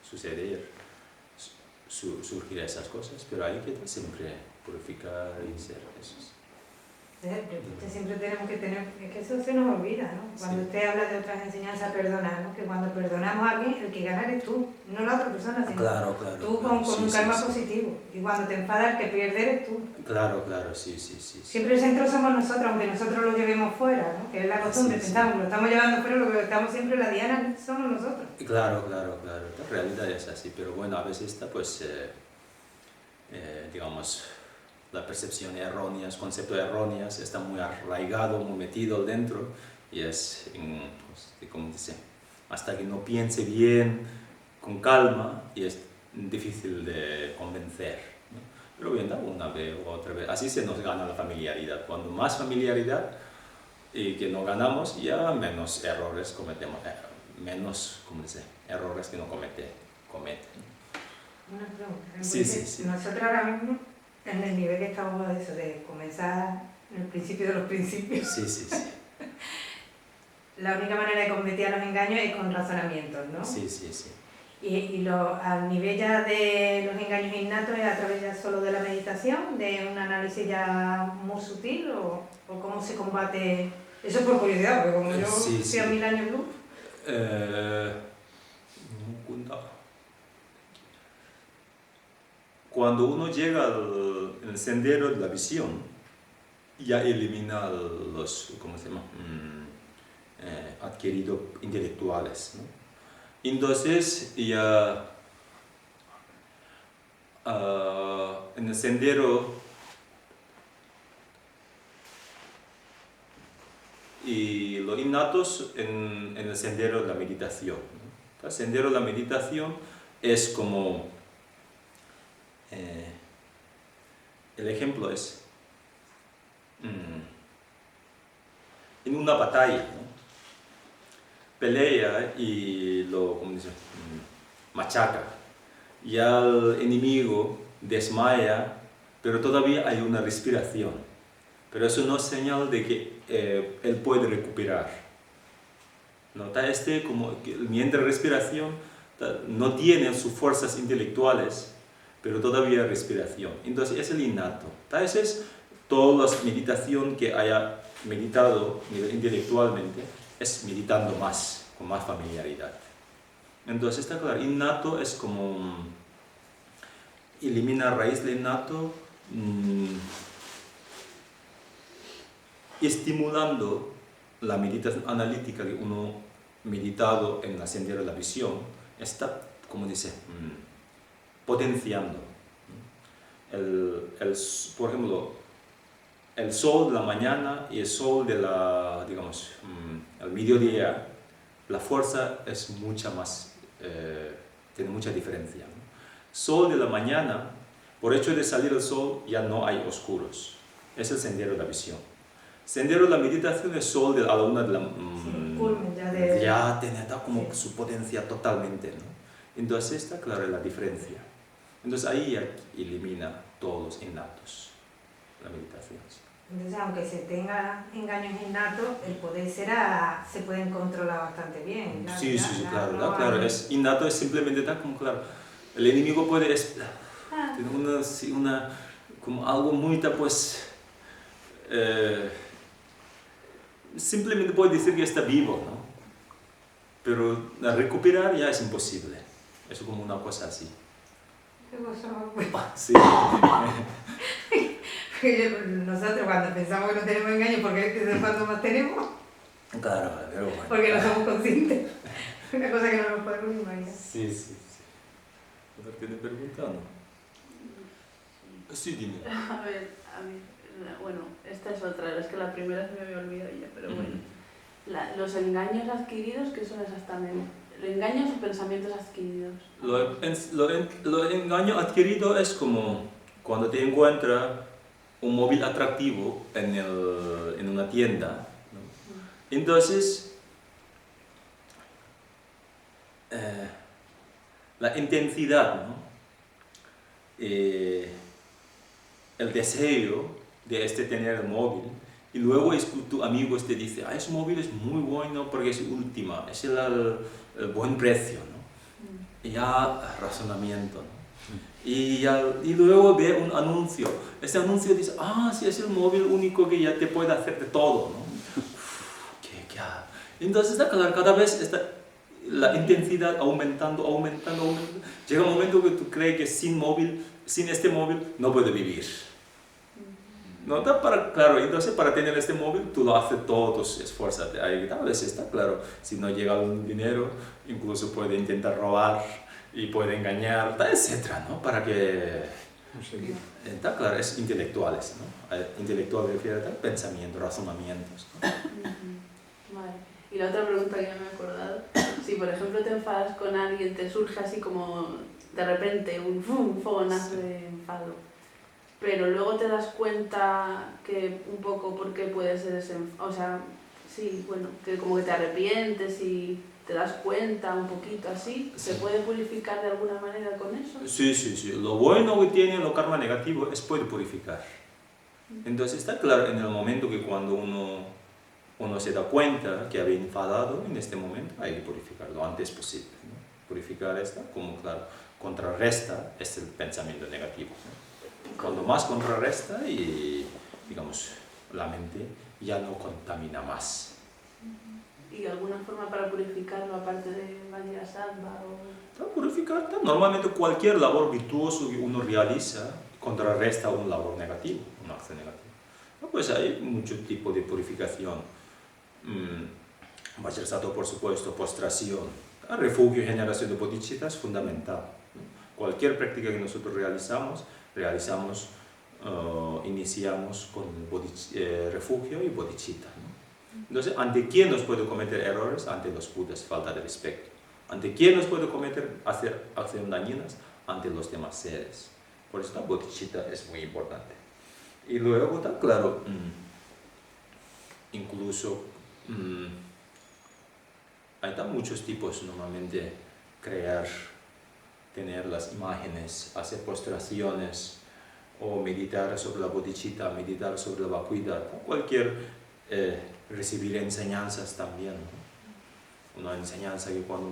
suceder, surgir esas cosas, pero hay que siempre purificar y ser esos. Siempre tenemos que tener, es que eso se nos olvida, ¿no? Cuando Sí. usted habla de otras enseñanzas, perdonar, ¿no? Que cuando perdonamos a alguien, el que gana eres tú, no la otra persona, sino Claro, tú claro, con sí, un sí, karma sí. positivo. Y cuando te enfadas, el que pierde eres tú. Claro, sí. Siempre el centro somos nosotros, aunque nosotros lo llevemos fuera, ¿no? Que es la costumbre, Sí. pensamos que lo estamos llevando fuera, lo que estamos siempre la diana somos nosotros. Claro. La realidad es así, pero bueno, a veces está, pues, digamos, la percepción errónea, el concepto erróneas está muy arraigado, muy metido dentro y es, pues, como dice, hasta que no piense bien, con calma, y es difícil de convencer, ¿no? Pero bien, una vez u otra vez, así se nos gana la familiaridad. Cuando más familiaridad y que no ganamos, ya menos errores cometemos, menos, como dice, errores que no cometen. Una pregunta. Sí. Nosotros ahora mismo, en el nivel que estamos de eso, de comenzar en el principio de los principios, Sí. la única manera de combatir a los engaños es con razonamientos, ¿no? Sí. Y al nivel ya de los engaños innatos es a través ya solo de la meditación, de un análisis ya muy sutil, o cómo se combate. Eso es por curiosidad, porque como yo estoy a 1000 años luz. Cuando uno llega al sendero de la visión, ya elimina los, ¿cómo se llama? Adquiridos intelectuales, ¿no? Entonces ya en el sendero y los innatos en el sendero de la meditación, ¿no? El sendero de la meditación es como, el ejemplo es en una batalla, ¿no? Pelea y ¿cómo dice? Machaca. Ya el enemigo desmaya, pero todavía hay una respiración. Pero eso no es señal de que él puede recuperar. ¿No? Como que mientras respiración no tiene sus fuerzas intelectuales, pero todavía respiración. Entonces es el innato. Esa es toda la meditación que haya meditado intelectualmente, es meditando más, con más familiaridad. Entonces está claro, innato es como elimina raíz de innato, estimulando la meditación analítica que uno meditado en el sendero de la visión, está, como dice, potenciando. Por ejemplo, el sol de la mañana y el sol de digamos, el mediodía, la fuerza es mucha más, tiene mucha diferencia, ¿no? Sol de la mañana, por hecho de salir el sol ya no hay oscuros, es el sendero de la visión. Sendero de la meditación es sol a la una de la ya tiene como su potencia totalmente, ¿no? Entonces está clara la diferencia. Entonces ahí ya elimina todos los innatos, la meditación. Entonces, aunque se tenga engaños innatos, el poder se pueden controlar bastante bien. Sí, claro. Es innato es simplemente tal como claro. El enemigo puede tener como algo muy pues simplemente puede decir que está vivo, ¿no? Pero recuperar ya es imposible. Es como una cosa así. Sí. Nosotros cuando pensamos que no tenemos engaños, porque es cuando más tenemos. Claro, pero bueno. Porque no somos conscientes. Una cosa que no nos podemos imaginar. Sí. ¿Tiene pregunta o no? Sí, dime. A ver, bueno, esta es otra, es que la primera se me había olvidado ya, pero bueno. Los engaños adquiridos, ¿qué son exactamente? ¿Engaños o pensamientos adquiridos? Lo engaño adquirido es como cuando te encuentra un móvil atractivo en una tienda, ¿no? Entonces la intensidad, ¿no? El deseo de tener el móvil, y luego es que tu amigo te dice, ese móvil es muy bueno porque es última, es el buen precio, ¿no? Y ya razonamiento, ¿no? Y luego ve un anuncio. Este anuncio dice, sí, es el móvil único que ya te puede hacer de todo, ¿no? Entonces está claro, cada vez está la intensidad aumentando. Llega un momento que tú crees que sin este móvil no puede vivir. ¿No? Claro, entonces para tener este móvil tú lo haces todos, esfuérzate. Ahí tal vez está claro, si no llega un dinero, incluso puede intentar robar y puede engañar, etcétera, ¿no? Para que... Está claro, es intelectuales, ¿no? Intelectual refiere a pensamiento, razonamientos, ¿no? Vale. Y la otra pregunta que ya me he acordado, si por ejemplo te enfadas con alguien, te surge así como de repente un fogonazo de enfado, pero luego te das cuenta que un poco por qué puede ser ese enfado, o sea, sí, bueno, que como que te arrepientes y te das cuenta un poquito así, ¿se puede purificar de alguna manera con eso? Sí. Lo bueno que tiene el karma negativo es puede purificar. Entonces está claro en el momento que cuando uno se da cuenta que había enfadado, en este momento hay que purificar lo antes posible, ¿no? Purificar esta, como claro, contrarresta el pensamiento negativo, ¿no? Cuando más contrarresta y, digamos, la mente ya no contamina más. ¿Y alguna forma para purificarlo aparte de Vajra Sattva? Para purificar, normalmente cualquier labor virtuoso que uno realiza contrarresta un labor negativo, una acción negativa. Pues hay muchos tipos de purificación. Vajra Sattva, por supuesto, postración, refugio y generación de bodhicitta es fundamental, ¿no? Cualquier práctica que nosotros iniciamos con refugio y bodhicitta, ¿no? Entonces, ¿ante quién nos puede cometer errores? Ante los Budas, falta de respeto. ¿Ante quién nos puede hacer acciones dañinas? Ante los demás seres. Por eso la bodhicitta es muy importante. Y luego está claro, incluso hay muchos tipos normalmente, tener las imágenes, hacer postraciones o meditar sobre la bodhicitta, meditar sobre la vacuidad, cualquier recibir enseñanzas también, ¿no? Una enseñanza que cuando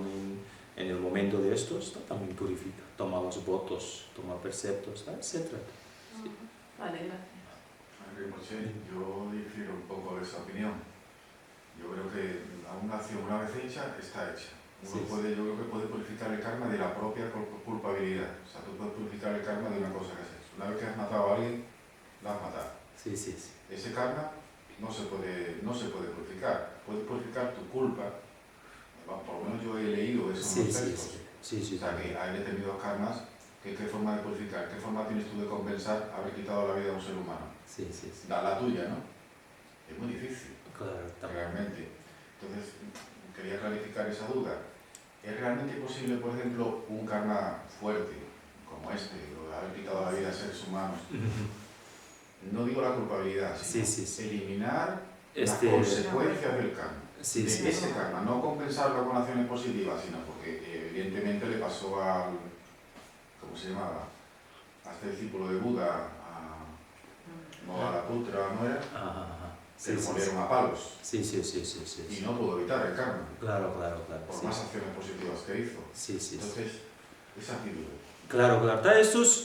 en el momento de estos también purifica, toma los votos, toma preceptos, etc. Sí. Vale, gracias. Yo difiero un poco de esa opinión. Yo creo que una acción una vez hecha, está hecha. Yo creo que puede purificar el karma de la propia culpabilidad. O sea, tú puedes purificar el karma de una cosa que has hecho. Una vez que has matado a alguien, la has matado. Sí. Ese karma no se puede purificar. Puedes purificar tu culpa. Por lo menos yo he leído eso en los textos. Sí. O sea, que hay determinados karmas. ¿Qué forma de purificar? ¿Qué forma tienes tú de compensar haber quitado la vida a un ser humano? Sí. La tuya, ¿no? Es muy difícil. Claro, realmente. Entonces, quería clarificar esa duda. ¿Es realmente posible, por ejemplo, un karma fuerte, como este, o de haber quitado la vida a seres humanos? No digo la culpabilidad, sino eliminar las consecuencias del karma. De ese karma, no compensarlo con acciones positivas, sino porque evidentemente le pasó al, ¿cómo se llamaba? A este discípulo de Buda, a Modalaputra, ¿no era? Se molieron a palos. Sí. Y no pudo evitar el karma. Claro. Por más acciones positivas que hizo. Entonces, esa actitud. Claro.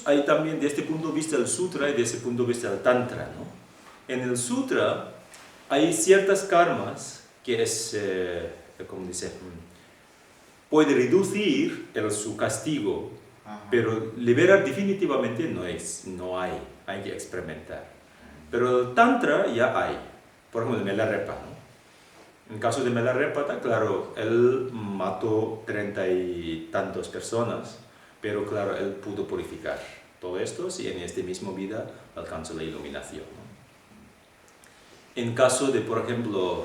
Hay también, desde este punto de vista del sutra y desde ese punto de vista del tantra, ¿no? En el sutra hay ciertas karmas que es, ¿cómo dice? Puede reducir su castigo, pero liberar definitivamente no hay que experimentar. Pero el tantra ya hay. Por ejemplo, el Milarepa, ¿no? En el caso de Milarepa, está claro, él mató 30 y tantas personas, pero claro, él pudo purificar todo esto y en esta misma vida alcanzó la iluminación, ¿no? En caso de, por ejemplo,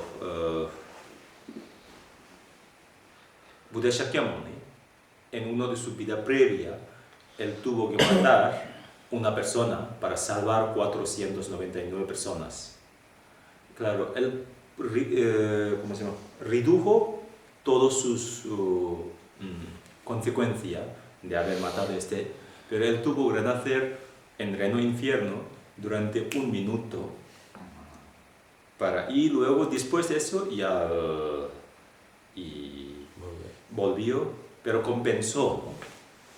Buddha Shakyamuni, en una de su vida previa, él tuvo que matar una persona para salvar 499 personas. Claro, él ¿cómo se llama? Redujo todas sus consecuencias de haber matado a este, pero él tuvo que renacer en reino infierno durante 1 minuto y luego después de eso ya volvió, pero compensó, ¿no?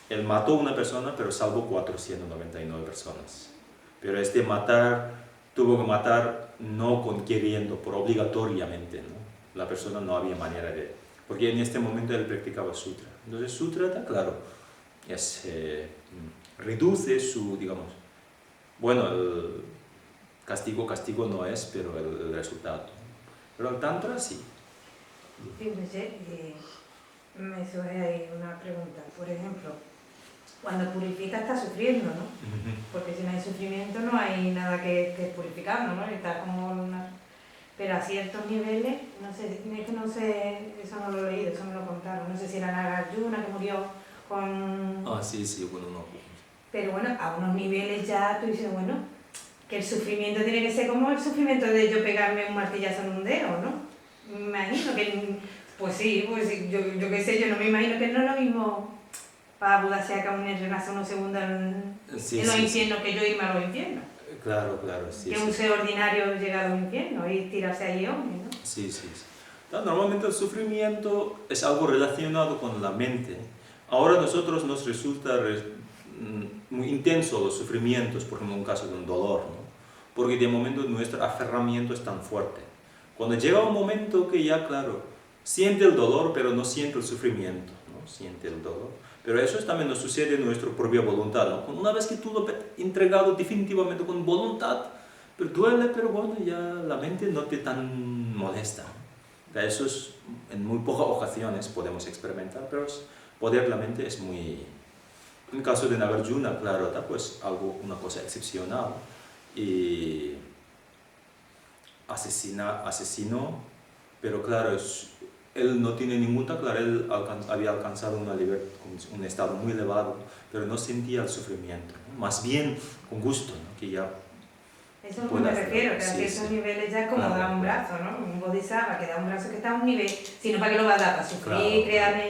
Él mató a una persona pero salvó 499 personas, pero tuvo que matar no queriendo, por obligatoriamente, ¿no? La persona no había manera de, porque en este momento él practicaba sutra. Entonces sutra, está claro, reduce su, digamos, bueno, el castigo no es, pero el resultado. Pero el tantra sí. Fíjense, me surge ahí una pregunta. Por ejemplo, cuando purifica está sufriendo, ¿no? Porque si no hay sufrimiento no hay nada que esté purificando, ¿no? Está como Pero a ciertos niveles, no sé, es que no sé, eso no lo he leído, eso me lo contaron. No sé si era Nagarjuna que murió con... Ah, sí, bueno, no. Pero bueno, a unos niveles ya tú dices, bueno, que el sufrimiento tiene que ser como el sufrimiento de yo pegarme un martillazo en un dedo, ¿no? Me imagino que, pues sí, yo qué sé, yo no me imagino que no es lo mismo para Buda sea que aún renace unos segundos en los infiernos que yo irme a los infiernos. Claro, sí. Que un ser ordinario llega a los infiernos y tirarse allí hombre, ¿no? Sí. Normalmente el sufrimiento es algo relacionado con la mente. Ahora a nosotros nos resulta muy intenso los sufrimientos, por ejemplo en un caso de un dolor, ¿no? Porque de momento nuestro aferramiento es tan fuerte. Cuando llega un momento que ya, claro, siente el dolor, pero no siente el sufrimiento, ¿no? Siente el dolor. Pero eso también nos sucede en nuestra propia voluntad, ¿no? Una vez que tú lo has entregado definitivamente con voluntad, pero duele, pero bueno, ya la mente no te tan molesta, ¿no? Eso es, en muy pocas ocasiones podemos experimentar, pero poder de la mente es muy... En el caso de Nagarjuna, claro, está pues una cosa excepcional. Y asesinó, pero claro, él no tiene ninguna, claro, él había alcanzado un estado muy elevado, pero no sentía el sufrimiento, ¿no? Más bien con gusto, ¿no? Que ya eso es lo que me refiero, que a ciertos niveles ya es como dar un brazo, ¿no? Un bodhisattva que da un brazo que está a un nivel, sino para qué lo va a dar, para sufrir, crear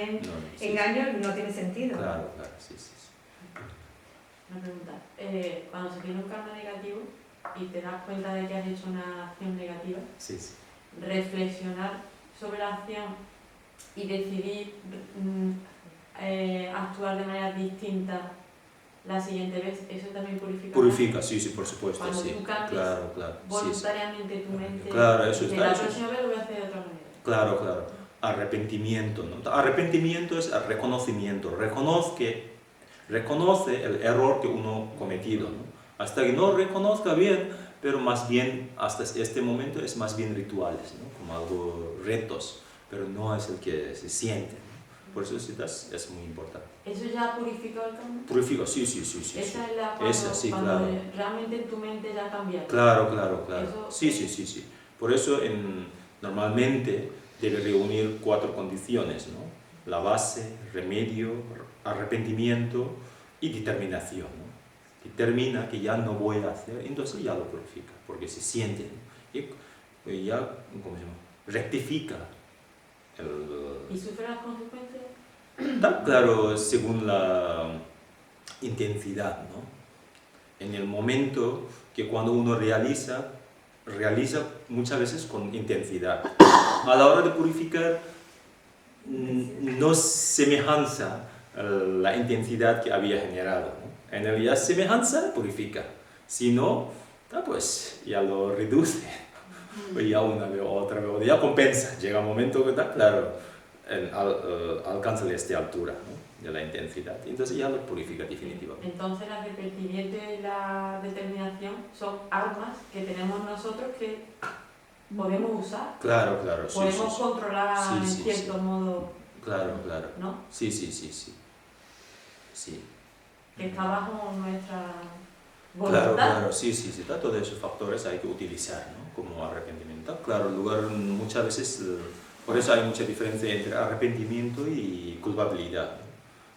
engaños, no tiene sentido. Claro, sí. Una pregunta, cuando se tiene un karma negativo y te das cuenta de que has hecho una acción negativa, reflexionar sobre la acción y decidir actuar de manera distinta la siguiente vez, ¿eso también purifica? Purifica, sí, por supuesto, cuando sí. Tú cambias Claro, voluntariamente tu mente, claro, eso la próxima vez lo voy a hacer de otra manera. Claro. Arrepentimiento, ¿no? Arrepentimiento es el reconocimiento. Reconoce el error que uno ha cometido, ¿no? Hasta que no reconozca bien, pero más bien hasta este momento es más bien rituales, ¿no? Como algo retos, pero no es el que se siente, ¿no? Por eso es muy importante. ¿Eso ya ha purificado el cambio? Purifica, sí. Esa es la cuando claro. Realmente en tu mente ya ha cambiado. Claro. Eso, Sí. Por eso normalmente debe reunir 4 condiciones, ¿no? La base, remedio, arrepentimiento y determinación, ¿no? Determina que ya no voy a hacer, entonces ya lo purifica, porque se siente, ¿no? Y ya, ¿cómo se llama? Rectifica. ¿Y sufre las consecuencias? Está claro, según la intensidad, ¿no? En el momento que cuando uno realiza muchas veces con intensidad. A la hora de purificar, no semejanza la intensidad que había generado, ¿no? En realidad semejanza purifica, si no, pues ya lo reduce, pues ya una vez, otra vez, ya compensa, llega un momento que está claro, alcanza esta altura, ¿no? De la intensidad, y entonces ya lo purifica definitivamente. Entonces el arrepentimiento y la determinación son armas que tenemos nosotros que podemos usar. Claro, podemos controlar en cierto modo. Claro. ¿No? Sí. Que está bajo nuestra voluntad. Claro, sí. Todos esos factores hay que utilizar, ¿no? Como arrepentimiento. Claro, muchas veces, por eso hay mucha diferencia entre arrepentimiento y culpabilidad, ¿no?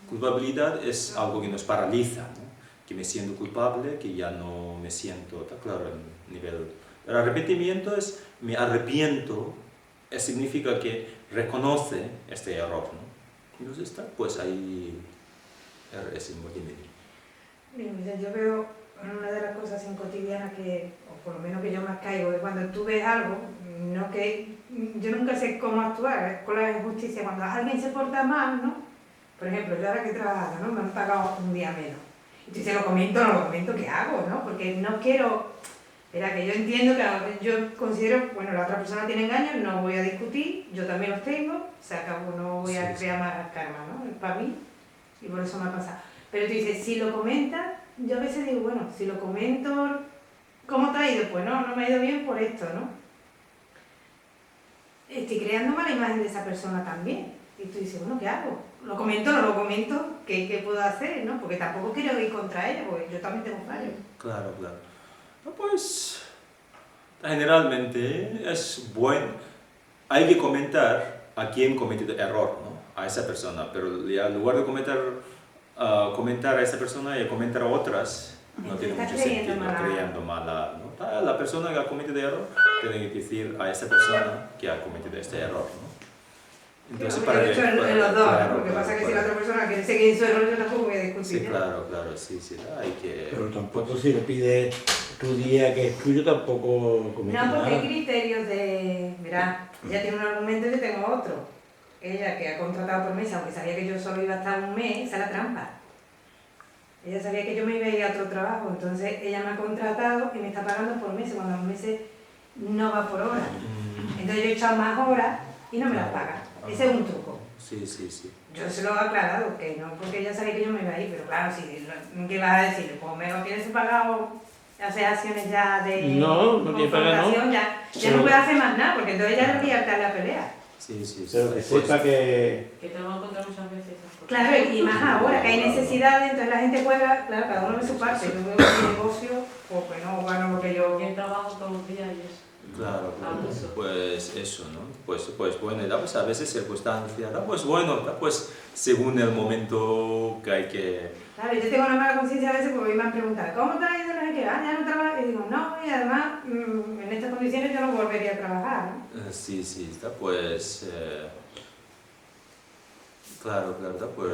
Culpabilidad es algo que nos paraliza, ¿no? que me siento culpable, que ya no me siento, está claro, en nivel... El arrepentimiento es, me arrepiento, significa que reconoce este error, ¿no? Entonces está, pues ahí es muy Yo veo una de las cosas en cotidiana que, o por lo menos que yo más caigo, es cuando tú ves algo, no que yo nunca sé cómo actuar con la injusticia, cuando alguien se porta mal, ¿no? Por ejemplo, yo ahora que he trabajado, ¿no? Me han pagado un día menos. Y si lo comento, no lo comento, ¿qué hago, no? Porque no quiero... Era que yo entiendo que yo considero, bueno, la otra persona tiene engaños, no voy a discutir, yo también los tengo, se acabó, no voy a crear más karma, ¿no? Es para mí, y por eso me ha pasado. Pero tú dices, si lo comentas, yo a veces digo, bueno, si lo comento, ¿cómo te ha ido? Pues no me ha ido bien por esto, ¿no? Estoy creando mala imagen de esa persona también. Y tú dices, bueno, ¿qué hago? ¿Lo comento o no lo comento? ¿Qué puedo hacer, no? Porque tampoco quiero ir contra ella, porque yo también tengo fallos. Claro, claro. No, pues, generalmente es bueno. Hay que comentar a quién cometió el error, ¿no? A esa persona, pero ya en lugar de comentar a esa persona y comentar a otras, no tiene mucho sentido, creyendo mala, ¿no? La persona que ha cometido el error tiene que decir a esa persona que ha cometido este error, ¿no? Entonces, para que, en los dos, claro, porque pasa que si la otra persona quiere seguir en su error, yo tampoco voy a discutir. Sí, claro, sí, hay que... Pero tampoco si le pides tu día que es tuyo, tampoco comenta No, porque nada. hay criterios de... Mirá, ella tiene un argumento y yo tengo otro. Ella, que ha contratado por mes, aunque sabía que yo solo iba a estar un mes, esa es la trampa. Ella sabía que yo me iba a ir a otro trabajo, entonces ella me ha contratado y me está pagando por meses, cuando los meses no va por hora. Entonces yo he echado más horas y no me las paga. Ese es un truco. Sí. Yo se lo he aclarado, que no porque ella sabía que yo me iba a ir, pero claro, ¿qué vas a decir? Pues me lo tienes pagado, hacer acciones ya de no tiene pagado, no. ya no puede hacer más nada, porque entonces ya debería estar la pelea. Sí. Pero que sepa que... Que te lo van a contar muchas veces. Claro, y más ahora que hay necesidades, entonces la gente juega, claro, cada uno ve su parte. Yo veo que mi negocio, pues no gano lo que yo... Yo trabajo todos los días y eso. Claro, pues eso, ¿no? Pues bueno, pues a veces circunstancias, pues bueno, pues según el momento que hay que... Claro, yo tengo una mala conciencia a veces porque me han preguntado, ¿cómo te ha ido? No sé qué, ya no trabajas. Y digo, no, y además, en estas condiciones yo no volvería a trabajar, ¿no? Sí, está pues... Claro, está por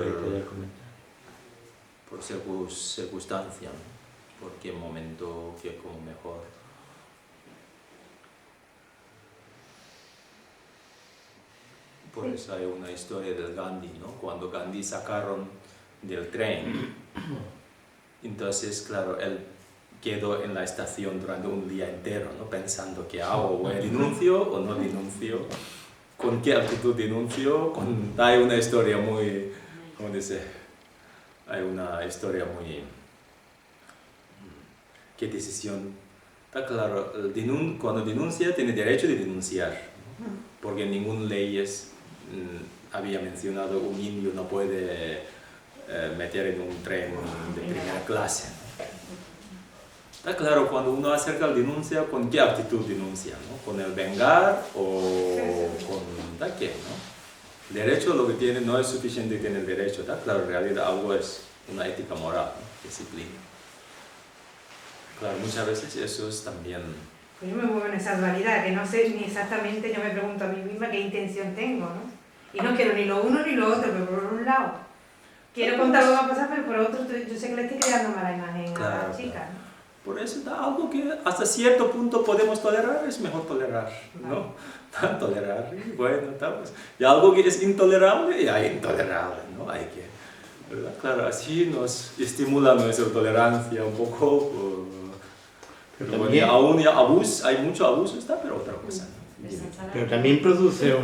circunstancia, ¿no? Por qué momento, qué como mejor. Por eso hay una historia del Gandhi, ¿no? Cuando Gandhi sacaron del tren, entonces, claro, él quedó en la estación durante un día entero, ¿no? Pensando qué hago, ¿o denuncio o no denuncio? ¿Con qué actitud denuncio? Hay una historia muy, ¿cómo dice? Hay una historia muy... ¿Qué decisión? Está claro, cuando denuncia tiene derecho de denunciar, ¿no? Porque ninguna ley había mencionado un indio no puede meter en un tren de primera clase, ¿no? Está claro, cuando uno acerca la denuncia, ¿con qué actitud denuncia? ¿No? ¿Con el vengar o con qué? ¿No? Derecho lo que tiene no es suficiente tener derecho, está claro, en realidad algo es una ética moral, ¿no? Disciplina. Claro, muchas veces eso es también... Pues yo me muevo en esa dualidad, que no sé ni exactamente, yo me pregunto a mí misma qué intención tengo, ¿no? Y no quiero ni lo uno ni lo otro, pero por un lado quiero contar lo que va a pasar, pero por otro yo sé que le estoy creando mala imagen a la chica, ¿no? Por eso algo que hasta cierto punto podemos tolerar, es mejor tolerar, ¿no? Vale. Tolerar, bueno, pues. Y algo que es intolerable, ya es intolerable, ¿no? Hay que, ¿verdad? Claro, así nos estimula nuestra tolerancia un poco, pero bueno, aún ya hay mucho abuso, pero otra cosa, ¿no? Pero también produce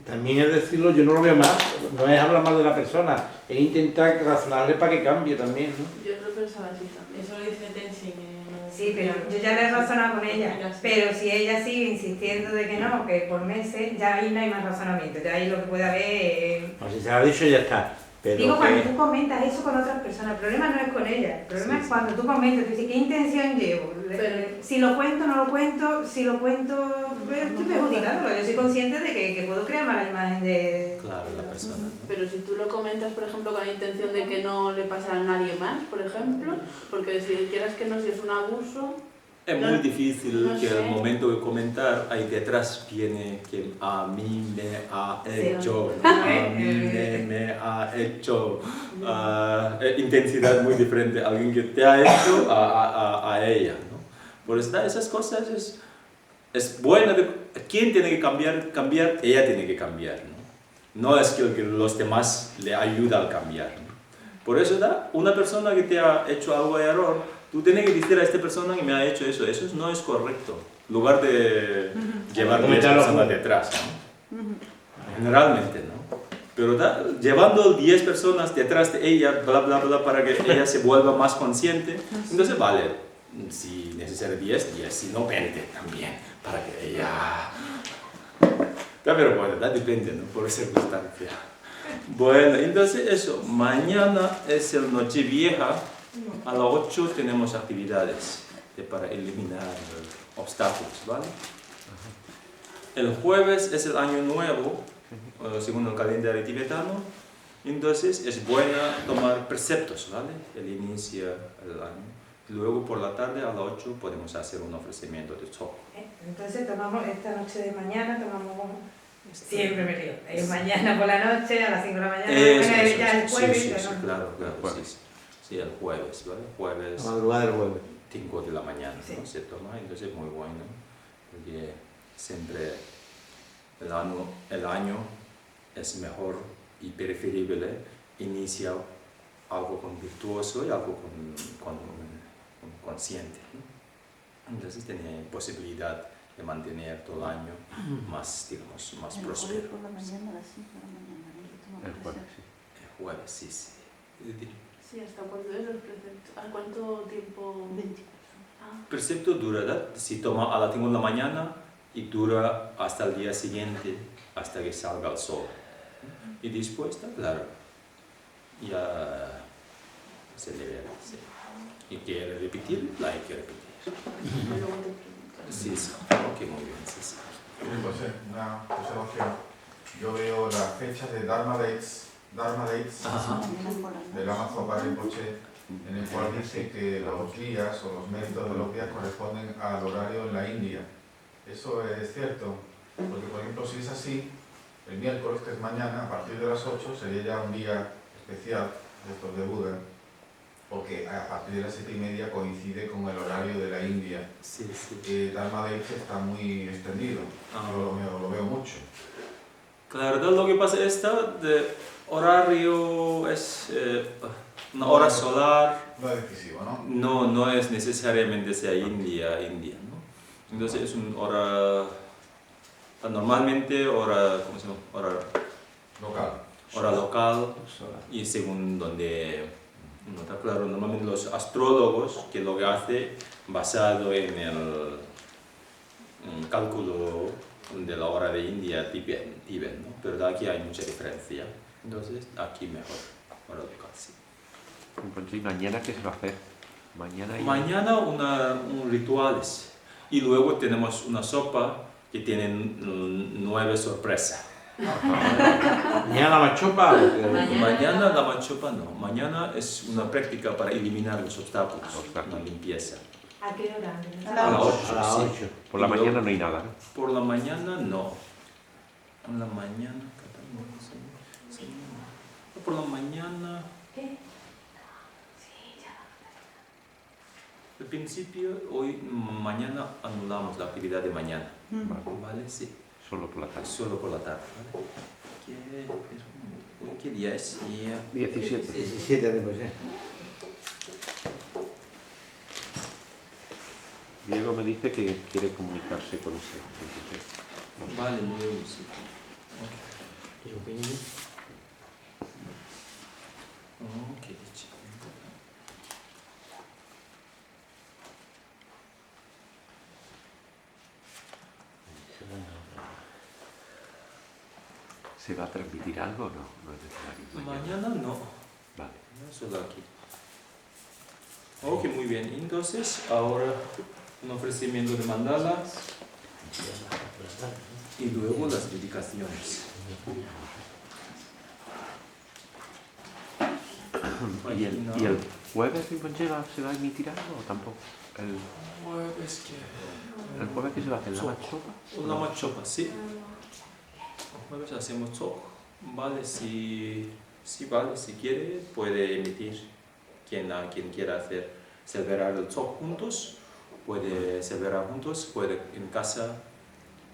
también es decirlo, yo no lo veo mal, no es hablar mal de la persona, es intentar razonarle para que cambie también, ¿no? Yo lo pensaba así también. Eso lo dice Tenzin. Sí, pero yo ya le he razonado con ella, pero si ella sigue insistiendo de que no, que por meses, ya ahí no hay más razonamiento, ya ahí lo que puede haber... O si se lo ha dicho ya está. Pero digo, cuando tú comentas eso con otras personas, el problema no es con ella, el problema es cuando tú comentas, tú dices, ¿qué intención llevo? Si lo cuento, no lo cuento, si lo cuento, estoy perjudicándolo, yo soy consciente de que puedo crear mala imagen de... Claro, la persona, ¿no? Pero si tú lo comentas, por ejemplo, con la intención de que no le pase a nadie más, por ejemplo, porque si quieras que no, si es un abuso... Es No- muy difícil no que sé. al momento de comentar, ahí detrás viene que a mí me ha hecho, Sí. a mí me ha hecho, intensidad muy diferente, alguien que te ha hecho a ella, ¿no? Por eso esas cosas es bueno, ¿quién tiene que cambiar? Ella tiene que cambiar, ¿no? No es que los demás le ayudan a cambiar, ¿no? Por eso una persona que te ha hecho algo de error, tú tienes que decir a esta persona que me ha hecho eso no es correcto, en lugar de llevar 10 personas detrás, ¿no? Generalmente, ¿no? Pero llevando 10 personas detrás de ella, bla, bla, bla, para que ella se vuelva más consciente, entonces vale, si necesita 10, si no 20 también, para que ella... Pero bueno, depende, ¿no? Por circunstancia. Bueno, entonces eso, mañana es el Nochevieja, a las 8 tenemos actividades para eliminar obstáculos, ¿vale? El jueves es el Año Nuevo, según el calendario tibetano, entonces es bueno tomar preceptos, ¿vale? El inicio del año. Luego por la tarde a las 8 podemos hacer un ofrecimiento de sopa. Entonces tomamos esta noche de mañana, siempre me río, mañana por la noche, a las 5 de la mañana, ya el jueves. Sí, ¿no? claro, sí, el jueves, ¿vale? Jueves, La madrugada del jueves. 5 de la mañana, ¿no? Sí. Se toma, entonces muy bueno, porque siempre el año es mejor y preferible iniciar algo con virtuoso y algo con consciente, ¿no? Entonces tiene posibilidad de mantener todo el año más, digamos, más próspero. Por la mañana, a las 5 de la mañana, ¿no? Yo tomo El jueves, precepto. sí. El jueves, sí, sí. Sí, ¿hasta cuándo es el precepto? ¿A cuánto tiempo? 24. Ah, El precepto dura, ¿verdad? Si toma a las 5 de la mañana y dura hasta el día siguiente, hasta que salga el sol. Y después, está claro, ya se libera, sí. Y quiere repetir, la hay que repetir. y luego te pregunto. Sí, sí, ok, muy bien, sí, sí. José, una observación. Yo veo las fechas de Dharma Dates Ajá. del Lama Rinpoche, en el cual dice que los días o los méritos de los días corresponden al horario en la India. ¿Eso es cierto? Porque, por ejemplo, si es así, el miércoles, que es mañana, a partir de las 8, sería ya un día especial de estos de Buda, porque a partir de las 7:30 coincide con el horario de la India. Sí, sí. Dharma Dates está muy extendido, yo lo veo mucho. Claro, lo que pasa es de horario es una hora solar, No es decisivo, ¿no? no es necesariamente sea India, ¿no? Entonces es una hora, normalmente ¿cómo se llama? Hora local y según donde, no está claro, normalmente los astrólogos que lo que hace basado en el cálculo de la hora de India, Tibet, ¿no? Pero aquí hay mucha diferencia, entonces aquí mejor, hora local, sí. Pues sí, mañana ¿qué se va a hacer? Mañana un rituales y luego tenemos una sopa que tiene 9 sorpresas. ¿Mañana la machopa? Mañana la machopa no, mañana es una práctica para eliminar los obstáculos, una limpieza. ¿A qué hora? A las 8, A las sí. 8. Por la Y luego- mañana no hay nada, ¿no? Por la mañana no. Por la mañana, por la mañana, ¿Qué? al principio, mañana anulamos la actividad de mañana, ¿vale? Sí, Solo por la tarde. solo por la tarde, ¿vale? ¿Qué día es? Día 17. 17 de noche. Diego me dice que quiere comunicarse con usted. Vale, muy bien, sí. Ok, chico. ¿Se va a transmitir algo o no? No es necesario. Mañana no, Vale. no solo aquí. Ok, muy bien. Entonces, ahora un ofrecimiento de mandala y luego las dedicaciones. ¿Y el jueves Rinpoche se va a emitir algo o tampoco? El jueves que se va a hacer la machopa. Una machopa, sí. El jueves hacemos talk. Vale, si vale, si quiere, puede emitir. Quien quiera celebrar el talk juntos, puede celebrar juntos, puede en casa,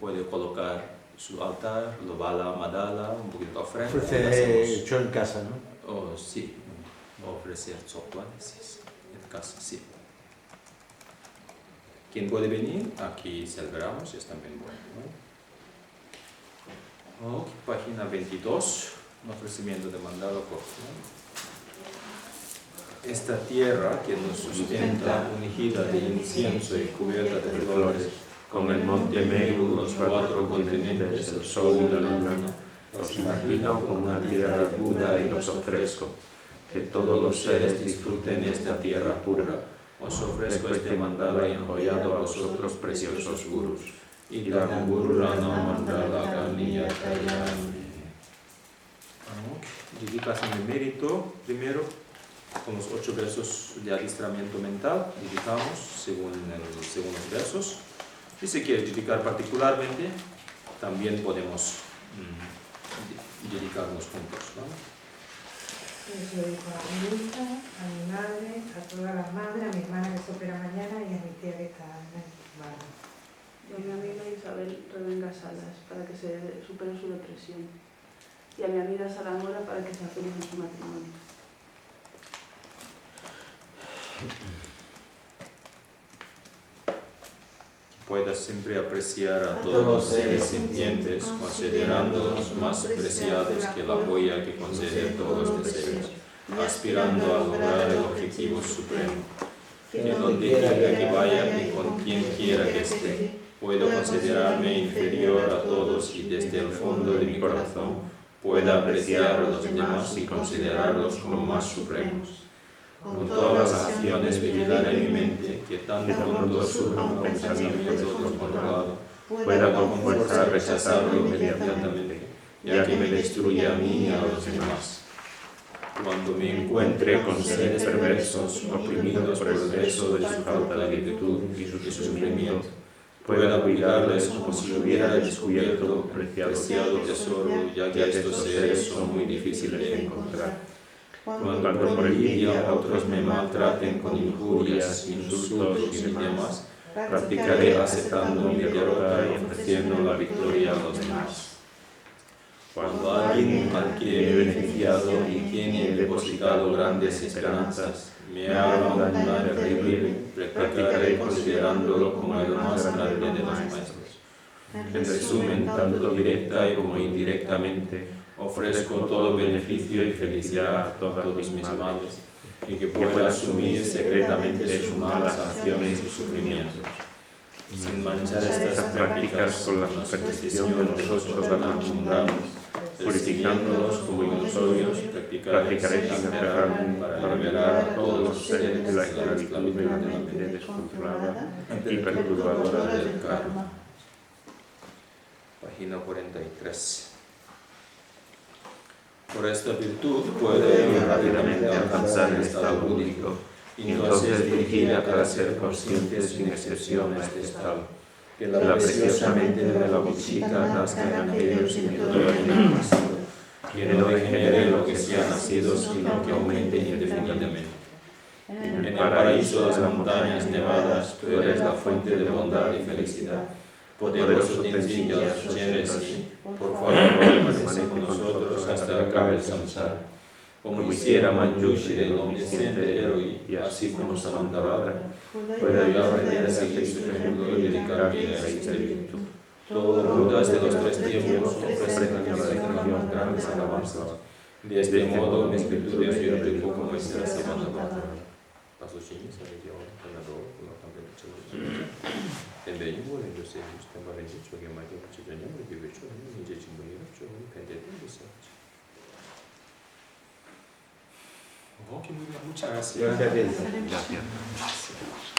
puede colocar su altar, lo bala, madala, un poquito de ofrenda. Ofrece hecho en casa, ¿no? Oh, sí, ofrecer talk, ¿vale? Sí, en casa, sí. Quien puede venir, aquí celebramos, es también bueno, ¿no? Ok, página 22, un ofrecimiento de mandado corto. Esta tierra que nos sustenta, ungida de incienso y cubierta de flores, con el monte Meru, los 4 continentes, el sol y la luna, os imagino como una tierra aguda y os ofrezco. Que todos los seres disfruten esta tierra pura. Os ofrezco este mandala enjollado a vosotros, preciosos gurus. Idam guru rana mandala kaniya tayami. Dedicación de mérito, primero, con los 8 versos de adiestramiento mental, dedicamos según los versos. Si se quiere dedicar particularmente, también podemos dedicarnos juntos, ¿no? Yo dedico a mi hija, a mi madre, a todas las madres, a mi hermana que se opera mañana y a mi tía que está en el barrio. Y a mi amiga Isabel Revenga Salas para que se supere su depresión. Y a mi amiga Sara Mora para que sea feliz en su matrimonio. Puedas siempre apreciar a todos los seres sintientes, considerándolos más preciados que la joya que concede todos los deseos, aspirando a lograr el objetivo supremo. Que donde quiera que vaya y con quien quiera que esté, puedo considerarme inferior a todos y desde el fondo de mi corazón pueda apreciar a los demás y considerarlos como más supremos. Con todas las acciones vigilaré mi mente, que tan pronto surja un pensamiento descontrolado, pueda con fuerza rechazarlo inmediatamente, ya que me destruye a mí y a los demás. Cuando me encuentre con seres perversos, oprimidos por el peso de su falta de virtud y su sufrimiento, pueda cuidarles como si hubiera descubierto un preciado tesoro, ya que estos seres son muy difíciles de encontrar. Cuando por envidia otros me maltraten con injurias, insultos y demás, practicaré aceptando mi derrota y ofreciendo la victoria a los demás. Cuando alguien al que he beneficiado y quien he depositado grandes esperanzas me haga un daño terrible, practicaré considerándolo como el más grande de los maestros. En resumen, tanto directa como indirectamente, ofrezco todo beneficio y felicidad a todos mis males, y que pueda asumir secretamente sus malas acciones y sufrimientos. Sin manchar estas prácticas con la superstición de los 8 dharmas mundanos, purificándolos como ilusorios, practicaré sin aferrarme para liberar a todos los seres de la esclavitud de la mente descontrolada y perturbadora del karma. Página 43. Por esta virtud puede rápidamente alcanzar el estado búdico, y entonces dirigida para ser conscientes sin excepción a este estado, que la preciosa mente de la bodhisattva nazca en aquellos en que todavía no ha nacido, que no degenere lo que se ha nacido, sino que aumente indefinidamente. En el paraíso de las montañas nevadas, tú eres la fuente de bondad y felicidad. Poderoso Tenzin Gyaltsen, por favor, permanece con nosotros hasta que acabe el samsara. Como hiciera Manjushri, el omnisciente héroe, y así como Samantavada, pueda yo aprender a seguir su ejemplo y dedicarme a esta virtud. Todos los Budas de los 3 tiempos ofrecen las grandes alabanzas. De este modo, mis virtudes yo tengo como esta Samantavada. Paso chini, sabe que ahora, ganador, por la también Tenbeyi 뭐래 요새 스탠바렌지 쪽에 많이 붙이더니 우리 왜 좀 이제 지금 좀 밴드도 있어. Ok, muchas gracias. Gracias a ti. Gracias.